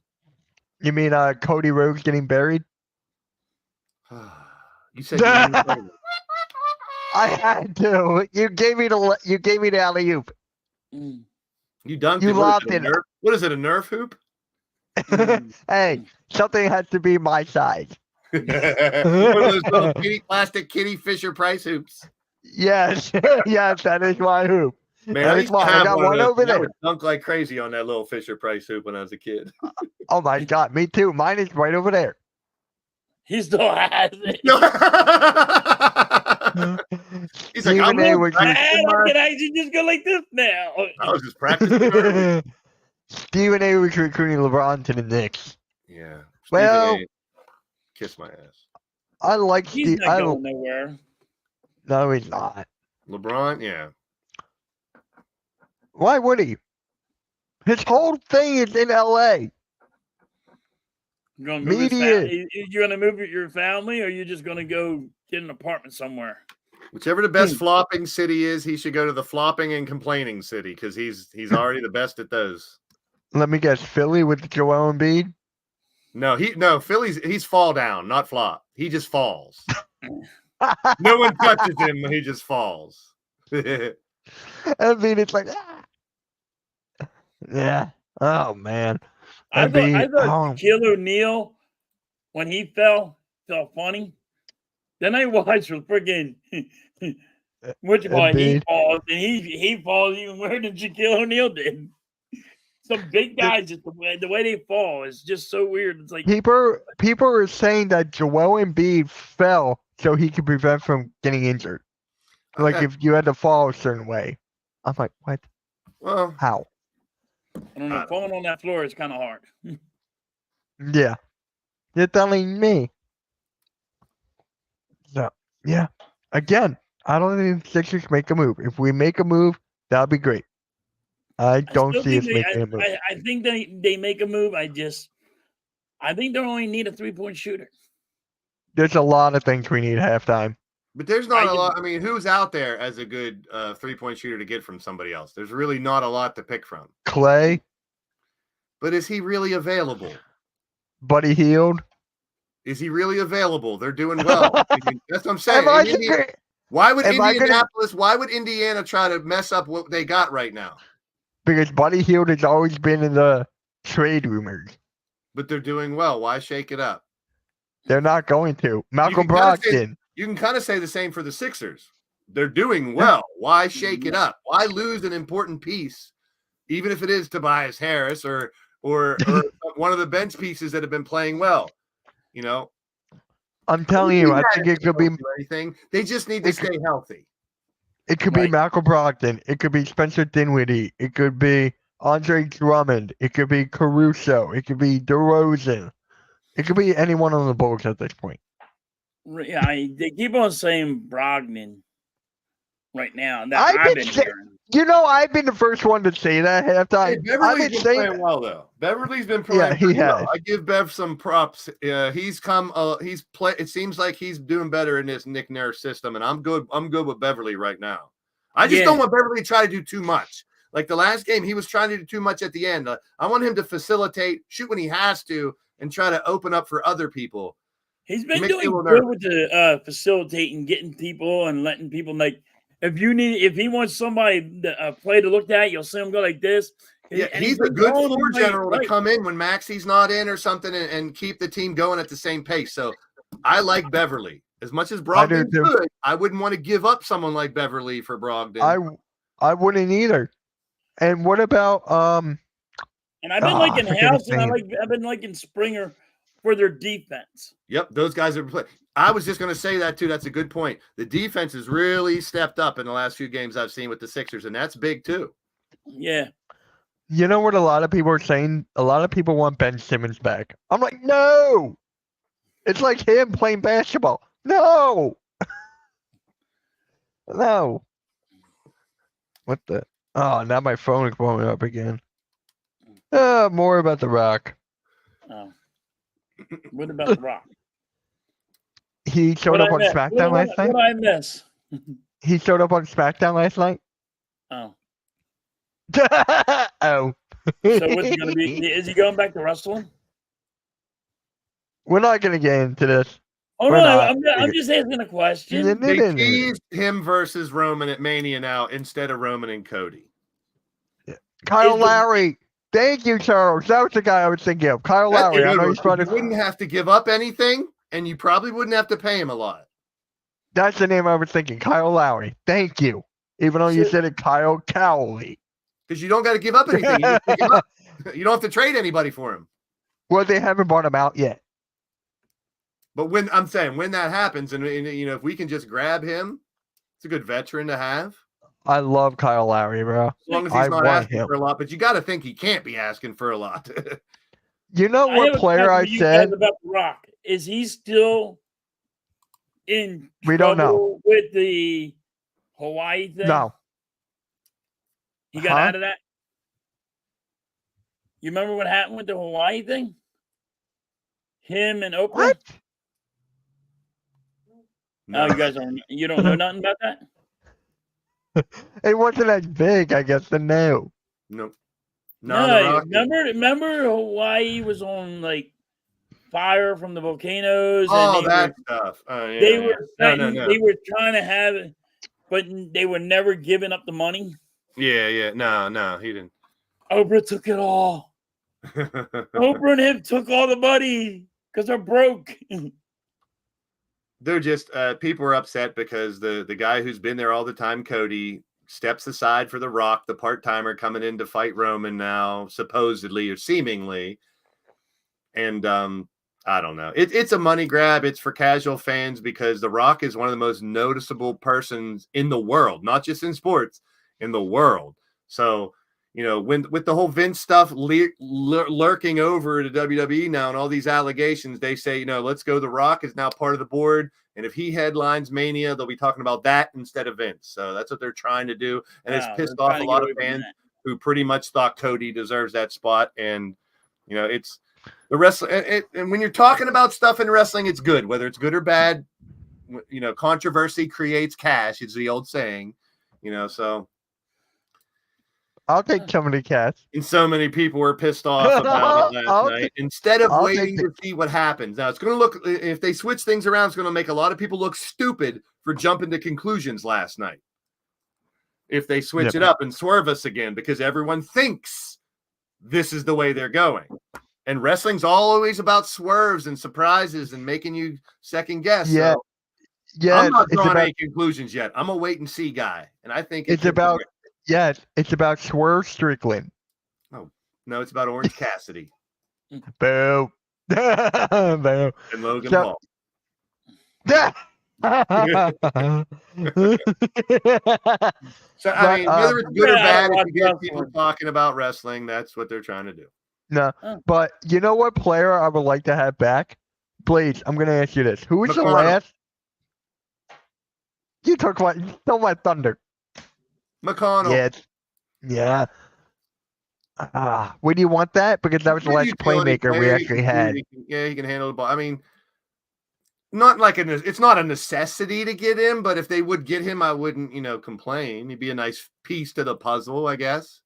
You mean Cody Rhodes getting buried? You said you I had to. You gave me the alley-oop. You dunked You it. lobbed it. What is it, a Nerf hoop? Hey, something has to be my size. One of those little plastic kitty Fisher Price hoops. Yes, yes, that is my hoop. Man, that is mine. I got one over there. I would dunk like crazy on that little Fisher Price hoop when I was a kid. Oh my God, me too. Mine is right over there. He still has it. He's like, I can actually just go like this now. I was just practicing. Stephen A. was recruiting LeBron to the Knicks. Yeah. Well, kiss my ass. I like He's not going nowhere. No, he's not. LeBron, yeah. Why would he? His whole thing is in LA. You're gonna move you're gonna move your family, or you're just gonna go get an apartment somewhere? Whichever the best flopping city is, he should go to the flopping and complaining city because he's already the best at those. Let me guess, Philly with Joel Embiid? No, he's fall down, not flop. He just falls. No one touches him, he just falls. I mean, it's like, yeah. Oh man. I thought Shaquille O'Neal, when he felt funny. Then I watched for freaking he falls, and he falls even worse than Shaquille O'Neal did. Some big guys, just the way they fall is just so weird. It's like people are saying that Joel Embiid fell so he could prevent from getting injured. Like if you had to fall a certain way. I'm like, what? Well, how? I don't know. Falling on that floor is kind of hard. Yeah, you're telling me. So yeah, again, I don't think the Sixers make a move. If we make a move, that'll be great. I don't see us making a move. I think they make a move. I think they only need a 3-point shooter. There's a lot of things we need at halftime. But there's not a lot. I mean, who's out there as a good 3-point shooter to get from somebody else? There's really not a lot to pick from. Clay. But is he really available? Buddy Hield. Is he really available? They're doing well. I mean, that's what I'm saying. Why would why would Indiana try to mess up what they got right now? Because Buddy Hield has always been in the trade rumors. But they're doing well. Why shake it up? They're not going to. Malcolm Brogdon. You can kind of say the same for the Sixers. They're doing well. Why shake it up? Why lose an important piece, even if it is Tobias Harris or one of the bench pieces that have been playing well? I'm telling you, I think it could be anything. They just need to stay healthy. It could be Malcolm Brogdon. It could be Spencer Dinwiddie. It could be Andre Drummond. It could be Caruso. It could be DeRozan. It could be anyone on the Bulls at this point. Yeah, they keep on saying Brogdon right now. I've been hearing. I've been the first one to say that at halftime. Hey, Beverly's been playing well, though. Beverly's been playing well. I give Bev some props. He's come. It seems like he's doing better in this Nick Nurse system, and I'm good. I'm good with Beverly right now. I just don't want Beverly to try to do too much. Like the last game, he was trying to do too much at the end. I want him to facilitate, shoot when he has to, and try to open up for other people. He's been Makes me doing a little good nervous. with the facilitating, getting people and letting people like. If he wants somebody to play to look at, you'll see him go like this. Yeah, And he's a been good calling floor them general to right. come in when Maxie's not in or something and keep the team going at the same pace. So I like Beverly. As much as Brogdon's too. good, I wouldn't want to give up someone like Beverly for Brogdon. I wouldn't either. And what about And I've been I liking forget his House, and name. I've been liking Springer for their defense. Yep, those guys are playing. I was just going to say that too. That's a good point. The defense has really stepped up in the last few games I've seen with the Sixers, and that's big too. Yeah. You know what a lot of people are saying? A lot of people want Ben Simmons back. I'm like, no. It's like him playing basketball. No. No. What the? Oh, now my phone is blowing up again. More about The Rock. Oh. What about The Rock? He showed up on SmackDown last night. What did I miss? He showed up on SmackDown last night. Oh. Oh. So what's he gonna be? Is he going back to wrestling? We're not gonna get into this. Oh We're no, not. I'm just asking a question. They teased him versus Roman at Mania now instead of Roman and Cody. Kyle Is the- Lowry. Thank you, Charles. That was the guy I was thinking of. Kyle That's a Lowry. I good know one. he's trying You wouldn't to. have to give up anything, and you probably wouldn't have to pay him a lot. That's the name I was thinking. Kyle Lowry. Thank you. Even though you said it, Kyle Cowley. Because you don't got to give up anything. You just pick him up. You don't have to trade anybody for him. Well, they haven't bought him out yet. But when that happens, and if we can just grab him, it's a good veteran to have. I love Kyle Lowry, bro. As long as I he's not want asking him. for a lot, but you got to think he can't be asking for a lot. You know I have what a player question I for you said? guys about The Rock. Is he still in We don't know. trouble with the Hawaii thing? No. He got Huh? out of that? You remember what happened with the Hawaii thing? Him and Oprah? What? No, you don't know nothing about that? It wasn't as big, I guess, than no. Nope. No, remember Hawaii was on like fire from the volcanoes. Oh, and that stuff. Yeah, they yeah. were No. they were trying to have it, but they were never giving up the money. Yeah. No, he didn't. Oprah took it all. Oprah and him took all the money because they're broke. They're just people are upset because the guy who's been there all the time, Cody, steps aside for The Rock, the part-timer coming in to fight Roman now, supposedly or seemingly. And I don't know. It's a money grab. It's for casual fans because The Rock is one of the most noticeable persons in the world, not just in sports, in the world. So, with the whole Vince stuff lurking over to WWE now and all these allegations, they say, let's go. The Rock is now part of the board. And if he headlines Mania, they'll be talking about that instead of Vince. So that's what they're trying to do. And it's pissed off a lot of fans who pretty much thought Cody deserves that spot. And, it's the wrestling. And when you're talking about stuff in wrestling, it's good, whether it's good or bad. Controversy creates cash is the old saying, so. I'll take some of the cash. And so many people were pissed off about it last night. Instead of I'll waiting to see what happens. Now, it's going to look, if they switch things around, it's going to make a lot of people look stupid for jumping to conclusions last night. If they switch it up and swerve us again, because everyone thinks this is the way they're going. And wrestling's always about swerves and surprises and making you second guess. Yeah. So Yeah. I'm not drawing any conclusions yet. I'm a wait and see guy. And I think it's about Swerve Strickland. Oh, no, it's about Orange Cassidy. Boo. Boo. And Logan So- Paul. So, I mean, whether it's good or bad, if you get people talking about wrestling, that's what they're trying to do. No, but you know what player I would like to have back? Please, I'm going to ask you this. Who was the McConnell. last? You stole my thunder. McConnell. Yes. Yeah. Would you want that? Because that was the last playmaker we actually had. He can handle the ball. I mean, not like it's not a necessity to get him, but if they would get him, I wouldn't, complain. He'd be a nice piece to the puzzle, I guess.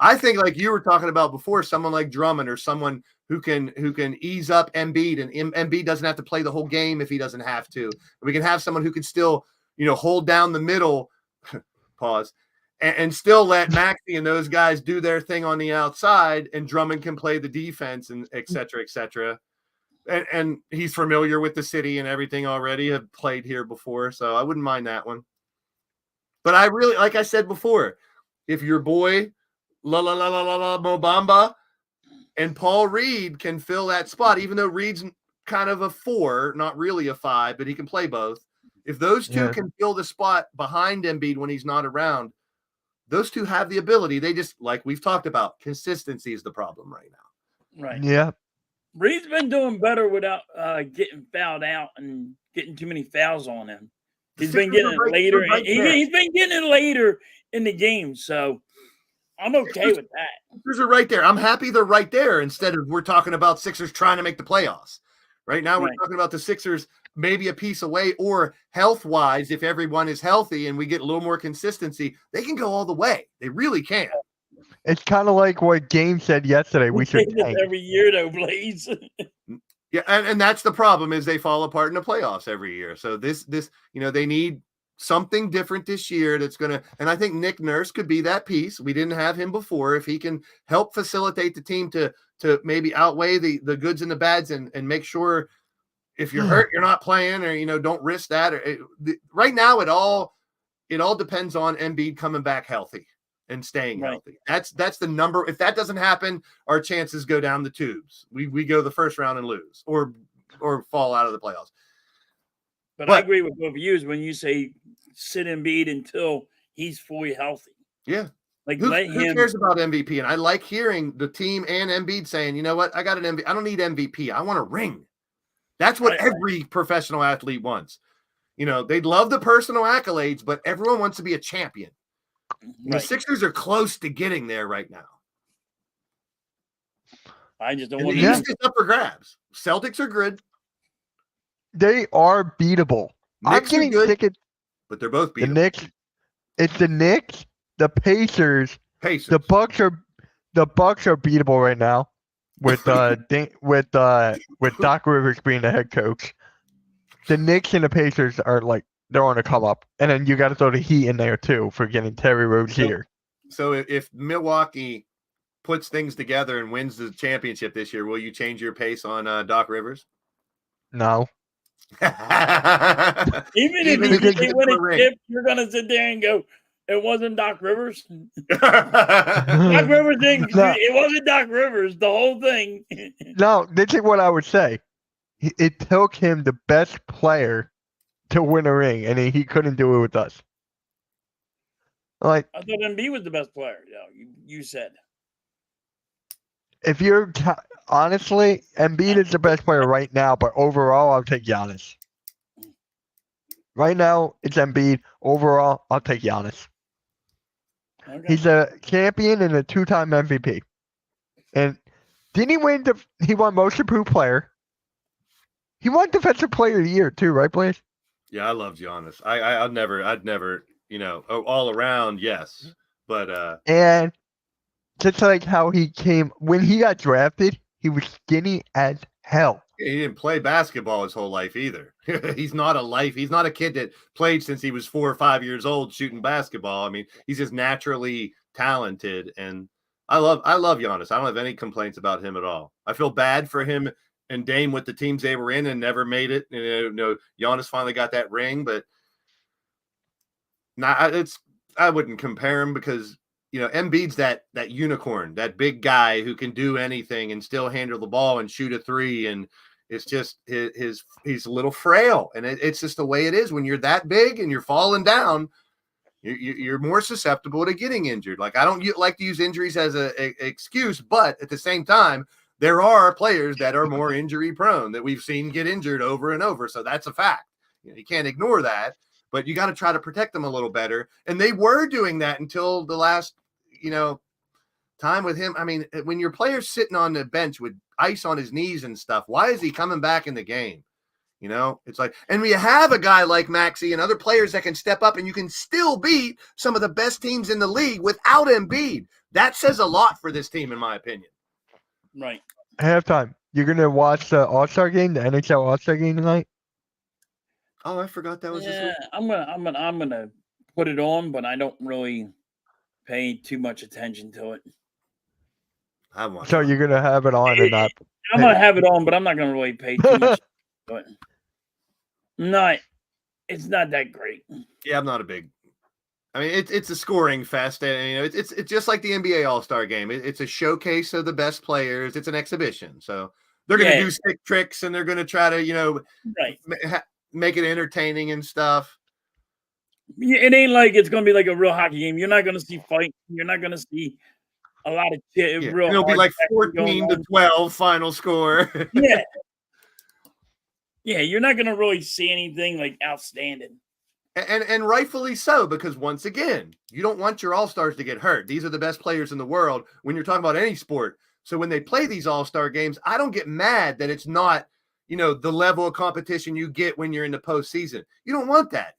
I think, like you were talking about before, someone like Drummond or someone who can ease up Embiid, and Embiid doesn't have to play the whole game if he doesn't have to. We can have someone who can still, hold down the middle, pause, and still let Maxey and those guys do their thing on the outside, and Drummond can play the defense, and et cetera, et cetera. And he's familiar with the city and everything already, have played here before, so I wouldn't mind that one. But I really, like I said before, if your boy Mobamba and Paul Reed can fill that spot, even though Reed's kind of a 4, not really a 5, but he can play both. If those two can fill the spot behind Embiid when he's not around, those two have the ability. They just, like we've talked about, consistency is the problem right now. Right. Yeah. Reed's been doing better without getting fouled out and getting too many fouls on him. He's been getting it later. He's been getting it later in the game, so I'm okay with that. Sixers are right there. I'm happy they're right there instead of we're talking about Sixers trying to make the playoffs. Right now we're talking about the Sixers maybe a piece away, or health-wise, if everyone is healthy and we get a little more consistency, they can go all the way. They really can. It's kind of like what Game said yesterday. We should tank every year, though, Blaze. Yeah, and that's the problem, is they fall apart in the playoffs every year. So this they need something different this year that's going to, and I think Nick Nurse could be that piece. We didn't have him before. If he can help facilitate the team to maybe outweigh the goods and the bads, and make sure if you're hurt, you're not playing, or, don't risk that. Right now, it all depends on Embiid coming back healthy and staying healthy. That's the number. If that doesn't happen, our chances go down the tubes. We go the first round and lose, or fall out of the playoffs. But I agree with both of you when you say sit Embiid until he's fully healthy. Yeah. Like, who cares about MVP? And I like hearing the team and Embiid saying, you know what, I got an MVP. I don't need MVP. I want a ring. That's what every professional athlete wants. They'd love the personal accolades, but everyone wants to be a champion. Right. The Sixers are close to getting there right now. I just don't want to. The East is up for grabs. Celtics are good. They are beatable. Knicks I'm getting good, sick of, but they're both beatable. the Knicks. It's the Knicks, the Pacers. The Bucks are beatable right now, with with Doc Rivers being the head coach. The Knicks and the Pacers are they're on a come up, and then you got to throw the Heat in there too for getting Terry Rozier. So if Milwaukee puts things together and wins the championship this year, will you change your pace on Doc Rivers? No. Even if they win a chip, you're gonna sit there and go, "It wasn't Doc Rivers." Doc Rivers didn't. No. It wasn't Doc Rivers. The whole thing. No, this is what I would say. It took him the best player to win a ring, and he couldn't do it with us. I thought Embiid was the best player. Yeah, you said. If you're honestly, Embiid is the best player right now, but overall, I'll take Giannis. Right now, it's Embiid. Overall, I'll take Giannis. Okay. He's a champion and a 2-time MVP. And didn't he win? He won Most Improved Player. He won Defensive Player of the Year too, right, Blaze? Yeah, I love Giannis. I'd never, all around, yes, but and just like how he came when he got drafted, he was skinny as hell. He didn't play basketball his whole life either. He's not a kid that played since he was 4 or 5 years old shooting basketball. I mean, he's just naturally talented, and I love Giannis. I don't have any complaints about him at all. I feel bad for him and Dame with the teams they were in and never made it. Giannis finally got that ring, but I wouldn't compare him because Embiid's that unicorn, that big guy who can do anything and still handle the ball and shoot a 3, and it's just he's a little frail, and it's just the way it is when you're that big and you're falling down. You're more susceptible to getting injured. Like, I don't like to use injuries as an excuse, but at the same time, there are players that are more injury prone that we've seen get injured over and over. So that's a fact. You can't ignore that, but you got to try to protect them a little better. And they were doing that until the last, time with him. I mean, when your player's sitting on the bench with ice on his knees and stuff, why is he coming back in the game? It's like, and we have a guy like Maxey and other players that can step up, and you can still beat some of the best teams in the league without Embiid. That says a lot for this team, in my opinion. Right. halftime. You're gonna watch the All-Star game, the NHL All-Star game tonight? Oh, I forgot that was this Yeah, week. I'm gonna put it on, but I don't really pay too much attention to it. I want. So you're gonna have it on and not. I'm gonna have it on, but I'm not gonna really pay too much to it. It's not that great. Yeah, I'm not a big. I mean, it's a scoring fest, and it's just like the NBA All-Star game. It's a showcase of the best players. It's an exhibition, so they're going to do sick tricks, and they're going to try to Right. make it entertaining and stuff. It ain't like it's gonna be like a real hockey game. You're not gonna see fighting. You're not gonna see a lot of real. It'll be like hard action 14-12 final score. Yeah. Yeah, you're not gonna really see anything like outstanding. And rightfully so, because once again, you don't want your all-stars to get hurt. These are the best players in the world when you're talking about any sport. So when they play these all-star games, I don't get mad that it's not, the level of competition you get when you're in the postseason. You don't want that.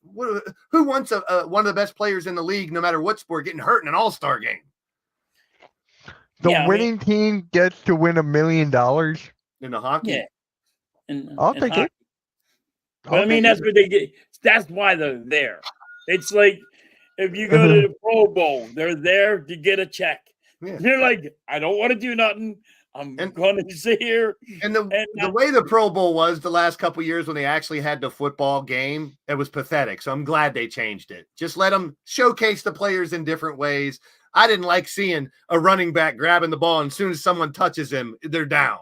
Who wants one of the best players in the league, no matter what sport, getting hurt in an all-star game? The winning team gets to win $1 million in the hockey. Yeah. I'll take it. But I mean, that's what they get. That's why they're there. It's like if you go to the Pro Bowl, they're there to get a check. Yeah. They're like, I don't want to do nothing. I'm going to sit here. And the way the Pro Bowl was the last couple of years when they actually had the football game, it was pathetic. So I'm glad they changed it. Just let them showcase the players in different ways. I didn't like seeing a running back grabbing the ball, and as soon as someone touches him, they're down.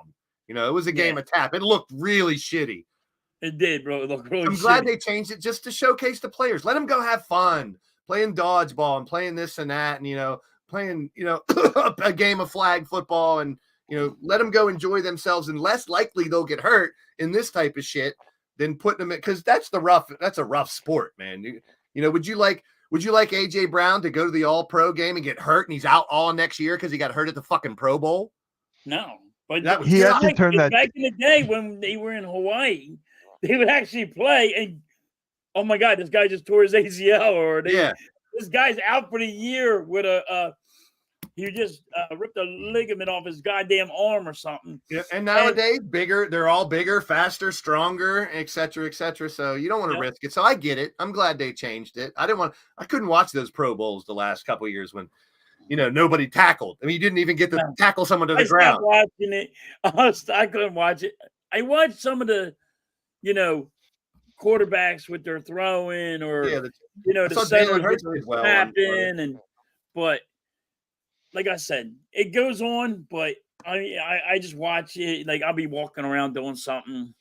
It was a game of tap. It looked really shitty. It did, bro. It looked really I'm glad they changed it just to showcase the players. Let them go have fun playing dodgeball and playing this and that, and playing a game of flag football, and let them go enjoy themselves. And less likely they'll get hurt in this type of shit than putting them in, because that's a rough sport, man. Would you like AJ Brown to go to the All-Pro game and get hurt and he's out all next year because he got hurt at the fucking Pro Bowl? No, but he had to turn that back in the day when they were in Hawaii. They would actually play, and oh my God, this guy just tore his ACL, or this guy's out for the year with he just ripped a ligament off his goddamn arm or something. Yeah, and nowadays, they're all bigger, faster, stronger, et cetera, so you don't want to risk it. So I get it. I'm glad they changed it. I couldn't watch those Pro Bowls the last couple of years when nobody tackled. I mean, you didn't even get to tackle someone to the ground. I stopped watching it. I couldn't watch it. I watched some of the quarterbacks with their throwing, or the centers with their snapping, but like I said, it goes on. But I just watch it. Like I'll be walking around doing something.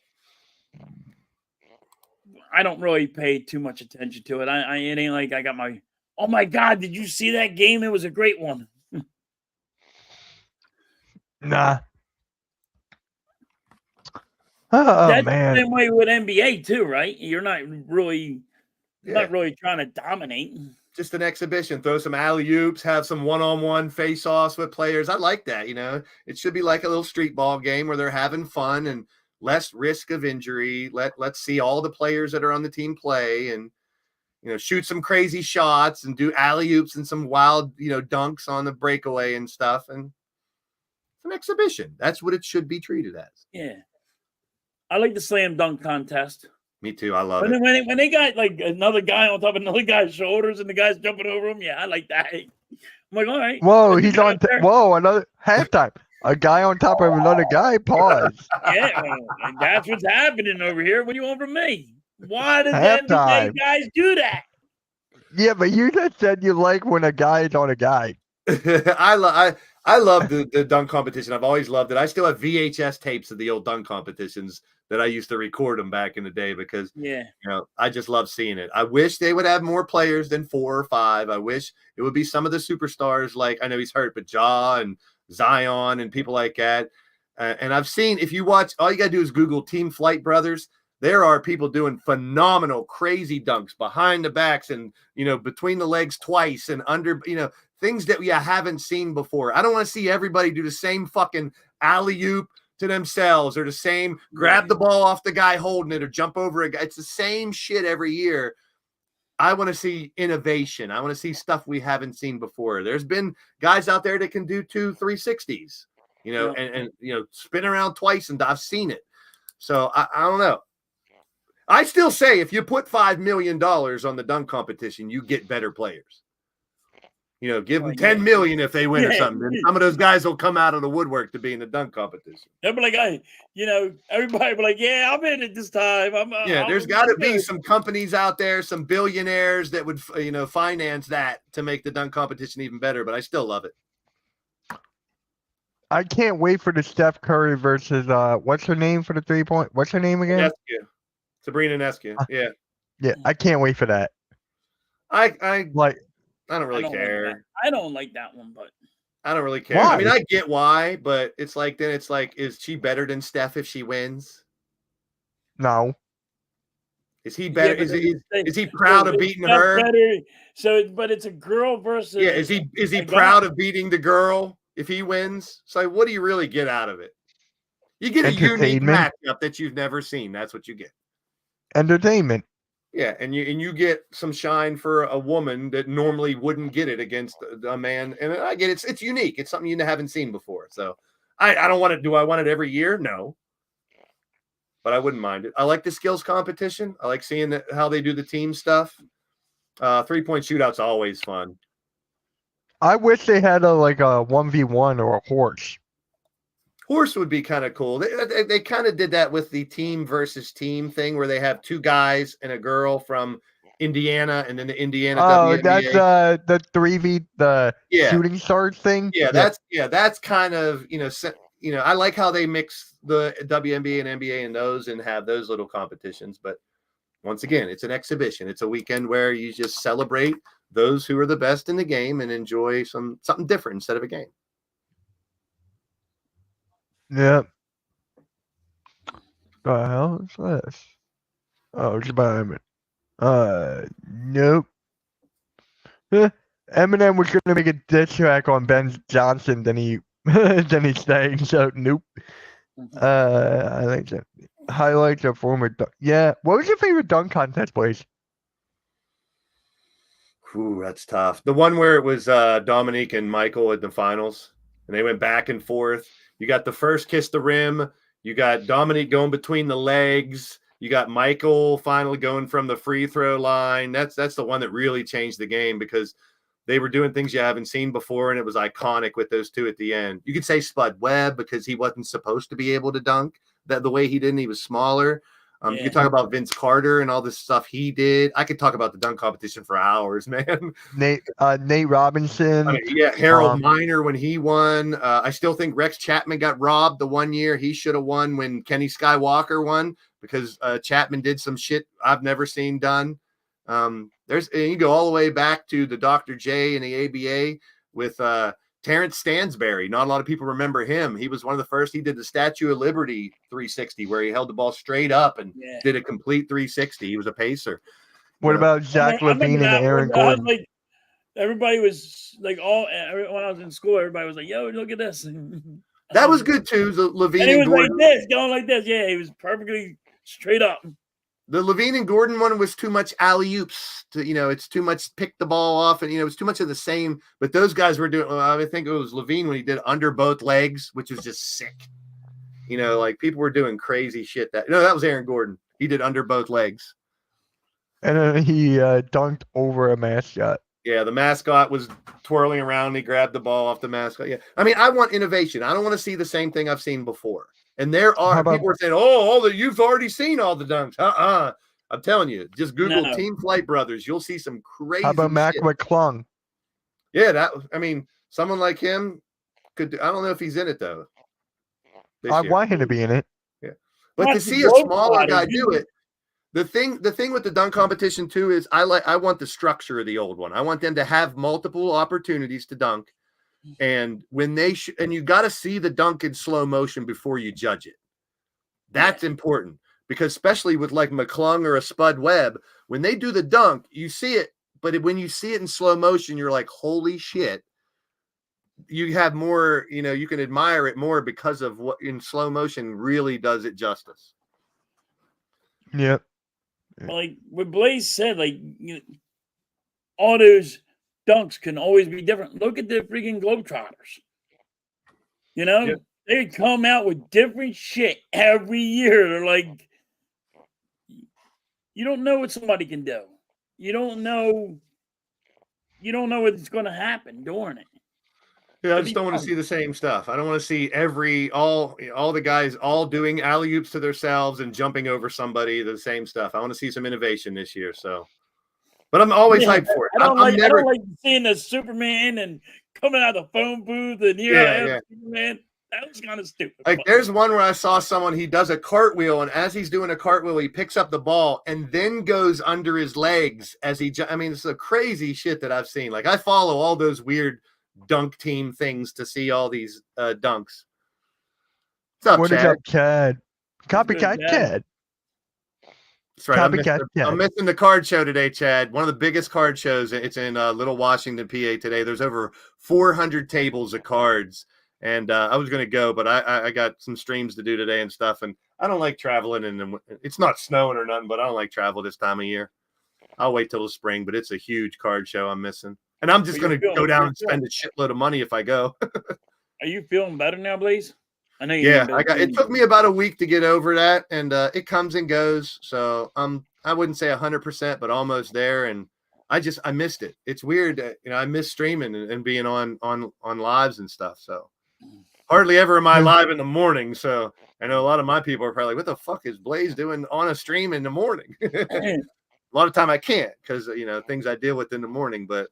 I don't really pay too much attention to it. It ain't like I got my. Oh my God! Did you see that game? It was a great one. Nah. Oh, that's man. the same way with NBA too, right? You're not really trying to dominate. Just an exhibition. Throw some alley-oops, have some one-on-one face-offs with players. I like that, It should be like a little street ball game where they're having fun and less risk of injury. Let's see all the players that are on the team play, and shoot some crazy shots and do alley-oops and some wild, dunks on the breakaway and stuff. And it's an exhibition. That's what it should be treated as. Yeah. I like the slam dunk contest. Me too. I love it. When they got like another guy on top of another guy's shoulders and the guy's jumping over him, I like that. I'm like, all right. Whoa, he's on. Whoa, another halftime. A guy on top of another guy. Pause. Yeah, that's what's happening over here. What do you want from me? Why does NBA guys do that? Yeah, but you just said you like when a guy is on a guy. I love the dunk competition. I've always loved it. I still have VHS tapes of the old dunk competitions that I used to record them back in the day because, I just love seeing it. I wish they would have more players than 4 or 5. I wish it would be some of the superstars, like I know he's hurt, but Ja and Zion and people like that. And I've seen, if you watch, all you got to do is Google Team Flight Brothers. There are people doing phenomenal, crazy dunks behind the backs and, between the legs twice and under, things that we haven't seen before. I don't want to see everybody do the same fucking alley-oop to themselves or the same grab the ball off the guy holding it or jump over a guy. It's the same shit every year. I want to see innovation. I want to see stuff we haven't seen before. There's been guys out there that can do 2 360s. you know, and you know, spin around twice, and I've seen it. So I don't know. I still say if you put $5 million on the dunk competition, you get better players. You know, give them 10 million if they win or something. And some of those guys will come out of the woodwork to be in the dunk competition. They'll be like, you know, everybody be like, yeah, I'm in it this time. There's got to be some companies out there, some billionaires that would, you know, finance that to make the dunk competition even better. But I still love it. I can't wait for the Steph Curry versus what's her name for the 3-point? What's her name again? Sabrina Nescu. Yeah. Yeah, I can't wait for that. I don't really care. I don't like that one, but I don't really care. Why? I mean, I get why, but it's like is she better than Steph if she wins? No. Is he better? Is he proud of beating her? Better. So, but it's a girl versus. Yeah, is he proud of beating the girl if he wins? So, what do you really get out of it? You get a unique matchup that you've never seen. That's what you get. Entertainment. Yeah, and you get some shine for a woman that normally wouldn't get it against a man. And I get it. It's unique. It's something you haven't seen before. So I don't want it. Do I want it every year? No. But I wouldn't mind it. I like the skills competition. I like seeing how they do the team stuff. 3-point shootout's always fun. I wish they had a 1v1 or a horse. Horse would be kind of cool. They kind of did that with the team versus team thing where they have two guys and a girl from Indiana and then the Indiana WNBA. That's the 3v shooting stars thing. That's kind of, I like how they mix the WNBA and NBA in those and have those little competitions. But once again, it's an exhibition. It's a weekend where you just celebrate those who are the best in the game and enjoy something different instead of a game. Yep. The hell is this? Oh, it's about Eminem. Nope. Eminem was gonna make a diss track on Ben Johnson, then he sang. So nope. I think that highlights of former. Yeah. What was your favorite dunk contest, please? Ooh, that's tough. The one where it was Dominique and Michael at the finals, and they went back and forth. You got the first kiss the rim. You got Dominique going between the legs. You got Michael finally going from the free throw line. That's the one that really changed the game because they were doing things you haven't seen before, and it was iconic with those two at the end. You could say Spud Webb because he wasn't supposed to be able to dunk the way he didn't. He was smaller. You could talk about Vince Carter and all this stuff he did. I could talk about the dunk competition for hours, man. Nate Robinson. Harold Miner when he won. I still think Rex Chapman got robbed the one year. He should have won when Kenny Skywalker won because Chapman did some shit I've never seen done. You go all the way back to the Dr. J and the ABA with Terrence Stansberry. Not a lot of people remember him. He was one of the first. He did the Statue of Liberty 360 where he held the ball straight up and did a complete 360. He was a pacer. What about Zach Levine and Aaron Gordon? Everybody was like, when I was in school, everybody was like, yo, look at this. That was good too. The Levine and he was Gordon. like this, going like this. Yeah, he was perfectly straight up. The Levine and Gordon one was too much alley-oops. It's too much pick the ball off, and it was too much of the same. But those guys were doing. I think it was Levine when he did under both legs, which was just sick. Like people were doing crazy shit. That was Aaron Gordon. He did under both legs, and then he dunked over a mascot. Yeah, the mascot was twirling around. And he grabbed the ball off the mascot. Yeah, I mean, I want innovation. I don't want to see the same thing I've seen before. And there are people are saying, you've already seen all the dunks. I'm telling you, just Google Team Flight Brothers. You'll see some crazy How about Mac shit. McClung? Yeah, someone like him could I don't know if he's in it though. I want him to be in it. Yeah. But to see a smaller guy do it, the thing with the dunk competition too is I want the structure of the old one. I want them to have multiple opportunities to dunk. And when they and you got to see the dunk in slow motion before you judge it. That's important because especially with like McClung or a Spud Webb, when they do the dunk, you see it, but when you see it in slow motion, you're like, holy shit. You have more, you can admire it more because of what in slow motion really does it justice. Yep. Like what Blaze said, all those dunks can always be different. Look at the freaking Globetrotters. They come out with different shit every year. They're like, you don't know what somebody can do. You don't know what's going to happen during it. Yeah, I just don't want to see the same stuff. I don't want to see all the guys all doing alley oops to themselves and jumping over somebody. The same stuff. I want to see some innovation this year. So, but I'm always hyped for it. I don't never like seeing the Superman and coming out of the phone booth and here I am, Superman. That was kind of stupid. Like, there's one where I saw someone, he does a cartwheel, and as he's doing a cartwheel, he picks up the ball and then goes under his legs as he. I mean, it's a crazy shit that I've seen. Like, I follow all those weird dunk team things to see all these dunks. What's up, What Chad? is up, Chad? Copycat Chad. That's right. Copycat I'm missing the card show today, Chad. One of the biggest card shows. It's in Little Washington, PA today. There's over 400 tables of cards. And I was going to go, but I got some streams to do today and stuff. And I don't like traveling. And it's not snowing or nothing, but I don't like travel this time of year. I'll wait till the spring, but it's a huge card show I'm missing. And I'm just going to go down and spend a shitload of money if I go. Are you feeling better now, Blaze? I know you. Yeah, it took me about a week to get over that. And it comes and goes. So I wouldn't say 100%, but almost there. And I missed it. It's weird. I miss streaming and being on lives and stuff. So. Hardly ever am I live in the morning, so I know a lot of my people are probably like, what the fuck is Blaze doing on a stream in the morning? A lot of time I can't because, things I deal with in the morning, but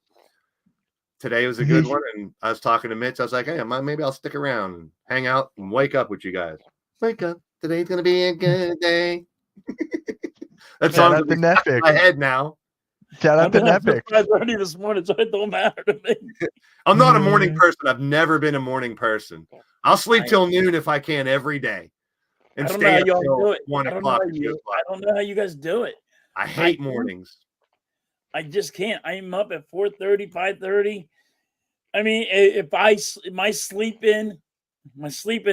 today was a good one, and I was talking to Mitch. I was like, hey, maybe I'll stick around and hang out and wake up with you guys. Wake up. Today's going to be a good day. That song's in my head now. Shout out to Epic. I was ready this morning, so it don't matter to me. I'm not a morning person. I've never been a morning person. I'll sleep till noon if I can every day. And stay up till 1 o'clock. I don't know how you guys do it. I hate mornings. I just can't. I'm up at 4:30, 5:30. I mean, if my sleep in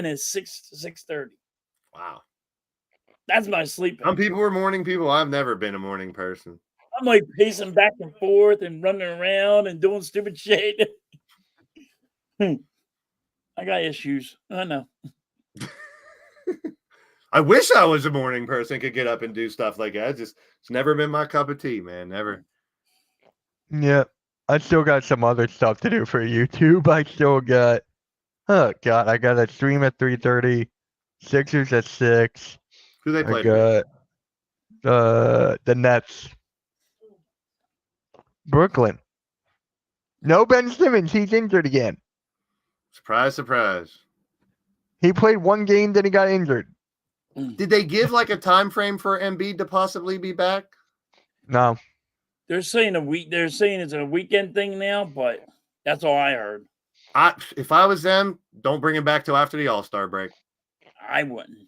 is 6 to 6:30. Wow. That's my sleep in. Some people are morning people. I've never been a morning person. I'm like pacing back and forth and running around and doing stupid shit. I got issues. I know. I wish I was a morning person, could get up and do stuff like that. It's never been my cup of tea, man. Never. Yeah. I still got some other stuff to do for YouTube. I still got, I got a stream at 3:30, Sixers at 6. Who they play? I got the Nets. Brooklyn. No Ben Simmons. He's injured again. Surprise, surprise. He played one game, then he got injured. Did they give like a time frame for Embiid to possibly be back? No. They're saying They're saying it's a weekend thing now, but that's all I heard. If I was them, don't bring him back till after the All-Star break. I wouldn't.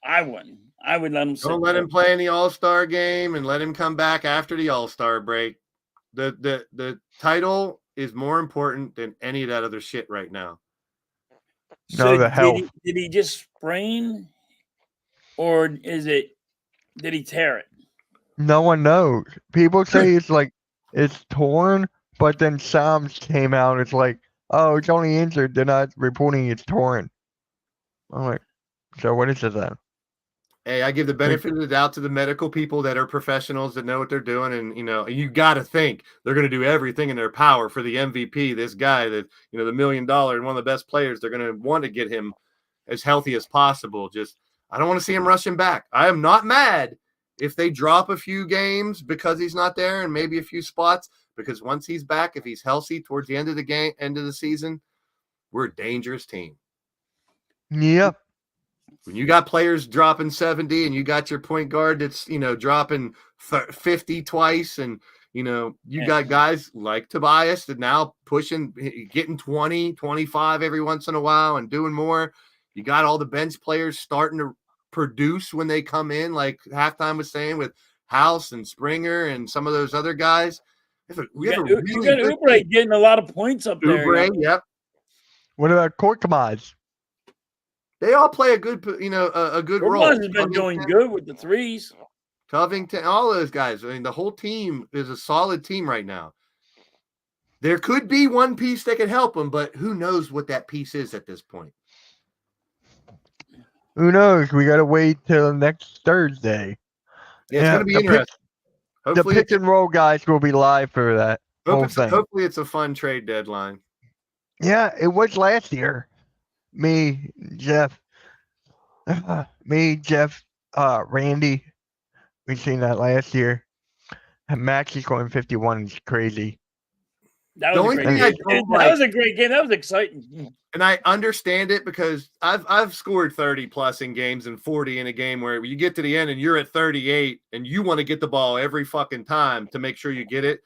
I would let him. Don't let him play in the All-Star game and let him come back after the All-Star break. The title is more important than any of that other shit right now. No, the health. Did he just sprain, or did he tear it? No one knows. People say it's torn, but then Psalms came out. It's like, oh, it's only injured. They're not reporting it's torn. I'm like, so what is it then? Hey, I give the benefit of the doubt to the medical people that are professionals that know what they're doing. And, you got to think they're going to do everything in their power for the MVP, this guy that, the $1 million and one of the best players. They're going to want to get him as healthy as possible. I don't want to see him rushing back. I am not mad if they drop a few games because he's not there and maybe a few spots, because once he's back, if he's healthy towards the end of the season, we're a dangerous team. Yep. When you got players dropping 70 and you got your point guard that's, dropping 50 twice, and, you got guys like Tobias that now getting 20, 25 every once in a while and doing more. You got all the bench players starting to produce when they come in, like Halftime was saying, with House and Springer and some of those other guys. We have a really good Oubre getting a lot of points up there. Oubre, yep. What about Korkmaz? They all play a good role. Korkmaz has been doing good with the threes. Covington, all those guys. I mean, the whole team is a solid team right now. There could be one piece that could help them, but who knows what that piece is at this point. Who knows? We gotta wait till next Thursday. Yeah, it's going to be the interesting. the Hopefully, pick and roll guys will be live for that whole thing. hopefully it's a fun trade deadline. Yeah, it was last year. Me, Jeff, Randy. We seen that last year. And Max is going 51 is crazy. That The was a only great thing game. I don't That like- was a great game. That was exciting. And I understand it because I've scored 30 plus in games and 40 in a game where you get to the end and you're at 38 and you want to get the ball every fucking time to make sure you get it.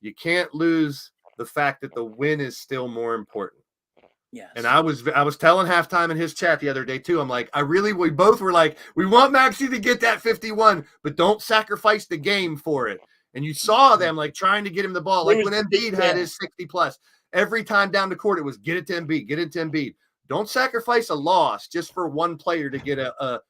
You can't lose the fact that the win is still more important. Yes. And I was telling Halftime in his chat the other day too. I'm like, we both were like, we want Maxey to get that 51, but don't sacrifice the game for it. And you saw them like trying to get him the ball, like when Embiid had his 60 plus. Every time down the court, it was get it to Embiid, get it to Embiid. Don't sacrifice a loss just for one player to get a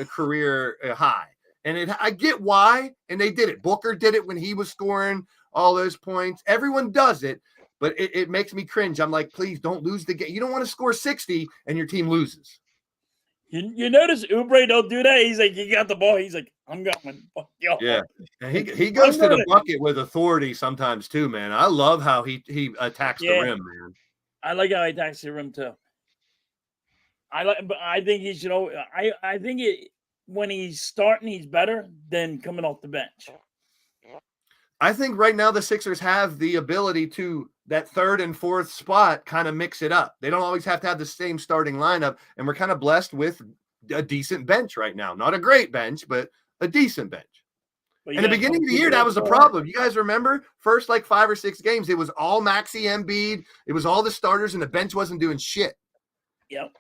career high. And I get why, and they did it. Booker did it when he was scoring all those points. Everyone does it, but it makes me cringe. I'm like, please don't lose the game. You don't want to score 60 and your team loses. You notice Oubre don't do that? He's like, you got the ball. He's like, I'm going. Yo. Yeah. And he goes to the bucket with authority sometimes too, man. I love how he attacks the rim, man. I like how he attacks the rim too. But I think he should. I think when he's starting, he's better than coming off the bench. I think right now the Sixers have the ability to that third and fourth spot kind of mix it up. They don't always have to have the same starting lineup, and we're kind of blessed with a decent bench right now. Not a great bench, but a decent bench. In the beginning of the year, that was a problem. You guys remember first like 5 or 6 games, it was all Maxey, Embiid. It was all the starters, and the bench wasn't doing shit. Yep.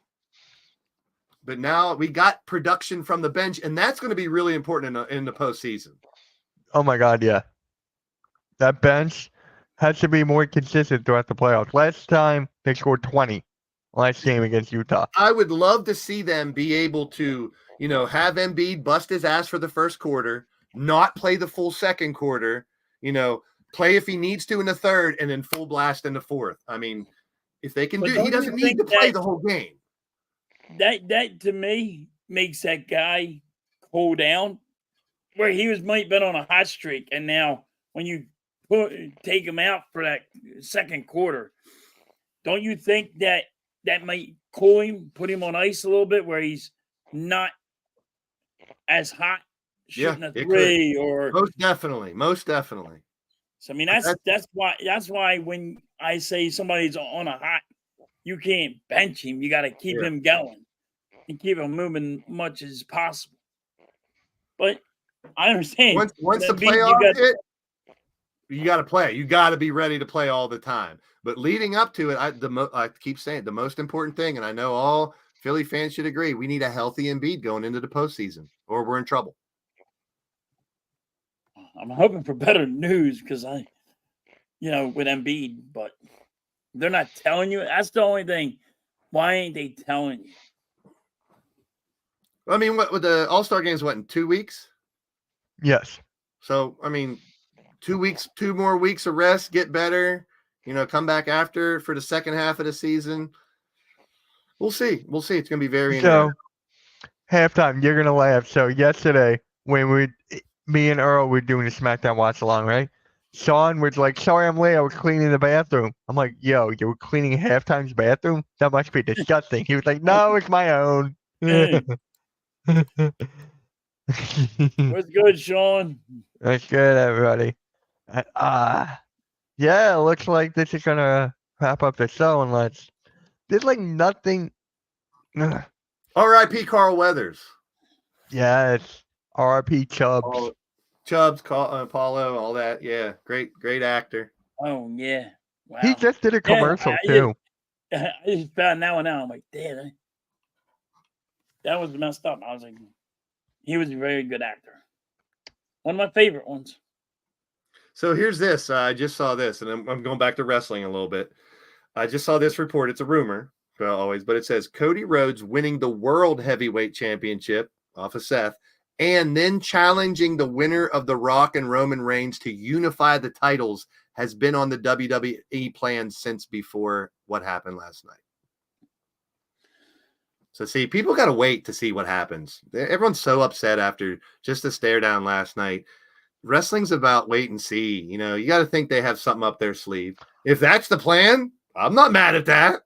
But now we got production from the bench, and that's going to be really important in the postseason. Oh my God, yeah. That bench has to be more consistent throughout the playoffs. Last time they scored 20 last game against Utah. I would love to see them be able to, have Embiid bust his ass for the first quarter, not play the full second quarter, play if he needs to in the third, and then full blast in the fourth. I mean, if they can do it, he doesn't need to play the whole game. That to me makes that guy cool down, where he might have been on a hot streak, and now when you take him out for that second quarter, don't you think that might cool him, put him on ice a little bit, where he's not as hot shooting a three? Or most definitely. So I mean that's why when I say somebody's on a hot, you can't bench him. You got to keep him going and keep him moving much as possible. But I understand once the playoffs hit, you got to play. You got to be ready to play all the time. But leading up to it, I keep saying the most important thing, and I know all Philly fans should agree, we need a healthy Embiid going into the postseason, or we're in trouble. I'm hoping for better news because with Embiid, but they're not telling you. That's the only thing. Why ain't they telling you? I mean, what with the All-Star games? What, in 2 weeks? Yes. So I mean, 2 weeks, 2 more weeks of rest, get better. Come back after for the second half of the season. We'll see. It's going to be very interesting. So, halftime, you're going to laugh. So, yesterday, when me and Earl were doing the SmackDown watch along, right? Sean was like, sorry I'm late. I was cleaning the bathroom. I'm like, yo, you were cleaning halftime's bathroom? That must be disgusting. He was like, no, it's my own. What's good, Sean? That's good, everybody. Yeah, it looks like this is going to wrap up the show unless there's like nothing. R.I.P. Carl Weathers. Yes. R.I.P. Chubbs. Oh, Chubbs, Paulo, all that. Yeah, great actor. Oh, yeah. Wow. He just did a commercial, too. I just found that one out. I'm like, damn, that was messed up. I was like, he was a very good actor. One of my favorite ones. So here's this. I just saw this, and I'm going back to wrestling a little bit. I just saw this report. It's a rumor, always, but it says Cody Rhodes winning the World Heavyweight Championship off of Seth, and then challenging the winner of The Rock and Roman Reigns to unify the titles has been on the WWE plan since before what happened last night. So see, people got to wait to see what happens. Everyone's so upset after just a stare down last night. Wrestling's about wait and see. You know, you got to think they have something up their sleeve. If that's the plan, I'm not mad at that.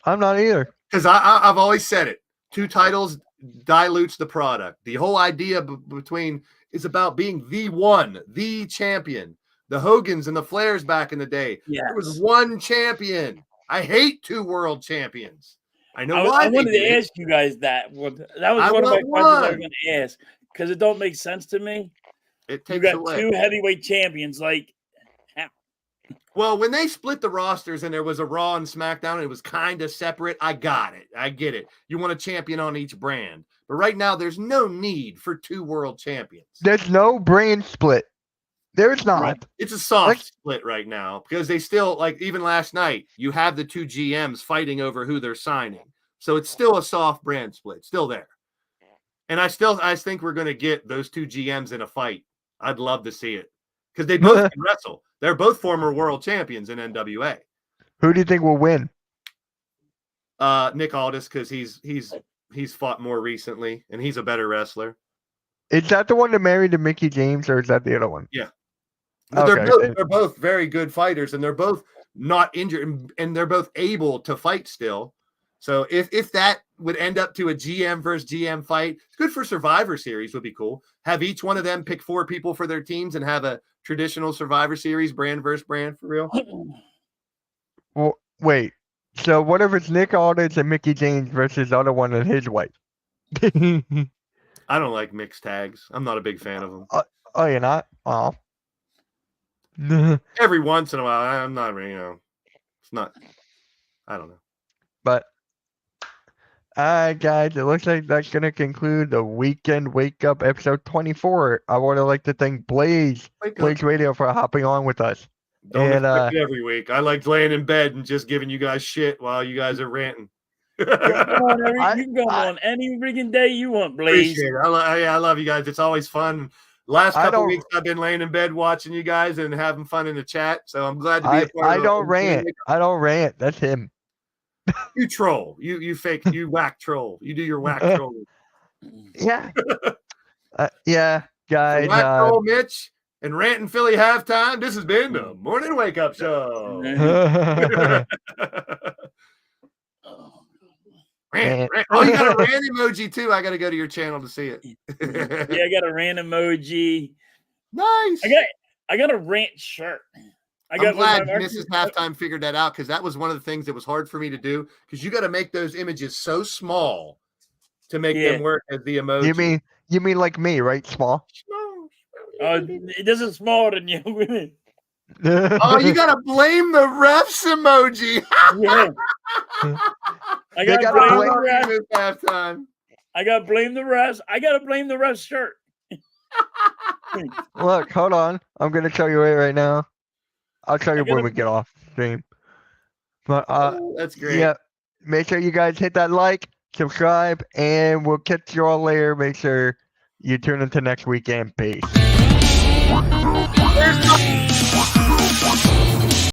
I'm not either. Because I've always said it. 2 titles dilutes the product. The whole idea between is about being the one, the champion. The Hogans and the Flairs back in the day. Yes. There was one champion. I hate 2 world champions. I know why. I wanted to ask you guys that. That was one of my questions I was going to ask because it don't make sense to me. It You takes got away. 2 heavyweight champions, like. Well, when they split the rosters and there was a Raw and SmackDown, and it was kind of separate. I got it. I get it. You want a champion on each brand. But right now, there's no need for 2 world champions. There's no brand split. There's not. Right. It's a soft split right now because they still, like, even last night, you have the 2 GMs fighting over who they're signing. So it's still a soft brand split, still there. And I think we're going to get those 2 GMs in a fight. I'd love to see it because they both can wrestle. They're both former world champions in NWA. Who do you think will win? Nick Aldis, because he's fought more recently and he's a better wrestler. Is that the one that married to Mickey James, or is that the other one? Yeah. Okay. They're both very good fighters, and they're both not injured, and they're both able to fight still. So if that would end up to a GM versus GM fight, it's good for Survivor Series. Would be cool. Have each one of them pick 4 people for their teams and have a traditional Survivor Series brand versus brand for real. Well, wait. So what if it's Nick Aldis and Mickey James versus the other one and his wife? I don't like mixed tags. I'm not a big fan of them. Oh, you're not? Oh. Every once in a while, I'm not. It's not. I don't know. But, all right, guys, it looks like that's going to conclude the Weekend Wake Up episode 24. I want to like to thank Blaze Radio for hopping on with us. Don't And, expect it every week. I like laying in bed and just giving you guys shit while you guys are ranting. You can go on any freaking day you want, Blaze. Appreciate it. I love you guys. It's always fun. Last couple weeks, I've been laying in bed watching you guys and having fun in the chat. So I'm glad to be a part of it. I don't rant. I don't rant. That's him. You troll. You fake. You whack troll. You do your whack troll. Yeah. Yeah, guys. Whack troll, Mitch, and Rant and Philly halftime. This has been the Morning Wake Up Show. Rant. Oh, you got a rant emoji too. I got to go to your channel to see it. Yeah, I got a rant emoji. Nice. I got a rant shirt. I'm glad Mrs. Halftime figured that out because that was one of the things that was hard for me to do because you got to make those images so small to make them work as the emoji. You mean like me, right? Small. It doesn't smaller than you. Oh, you got to blame the refs emoji. Yeah. I got to blame the refs. Halftime. I got to blame the refs. I got to blame the refs shirt. Look, hold on. I'm going to tell you right now. I'll tell you when we get off stream. But that's great. Yeah, make sure you guys hit that like, subscribe, and we'll catch you all later. Make sure you tune into next weekend. Peace.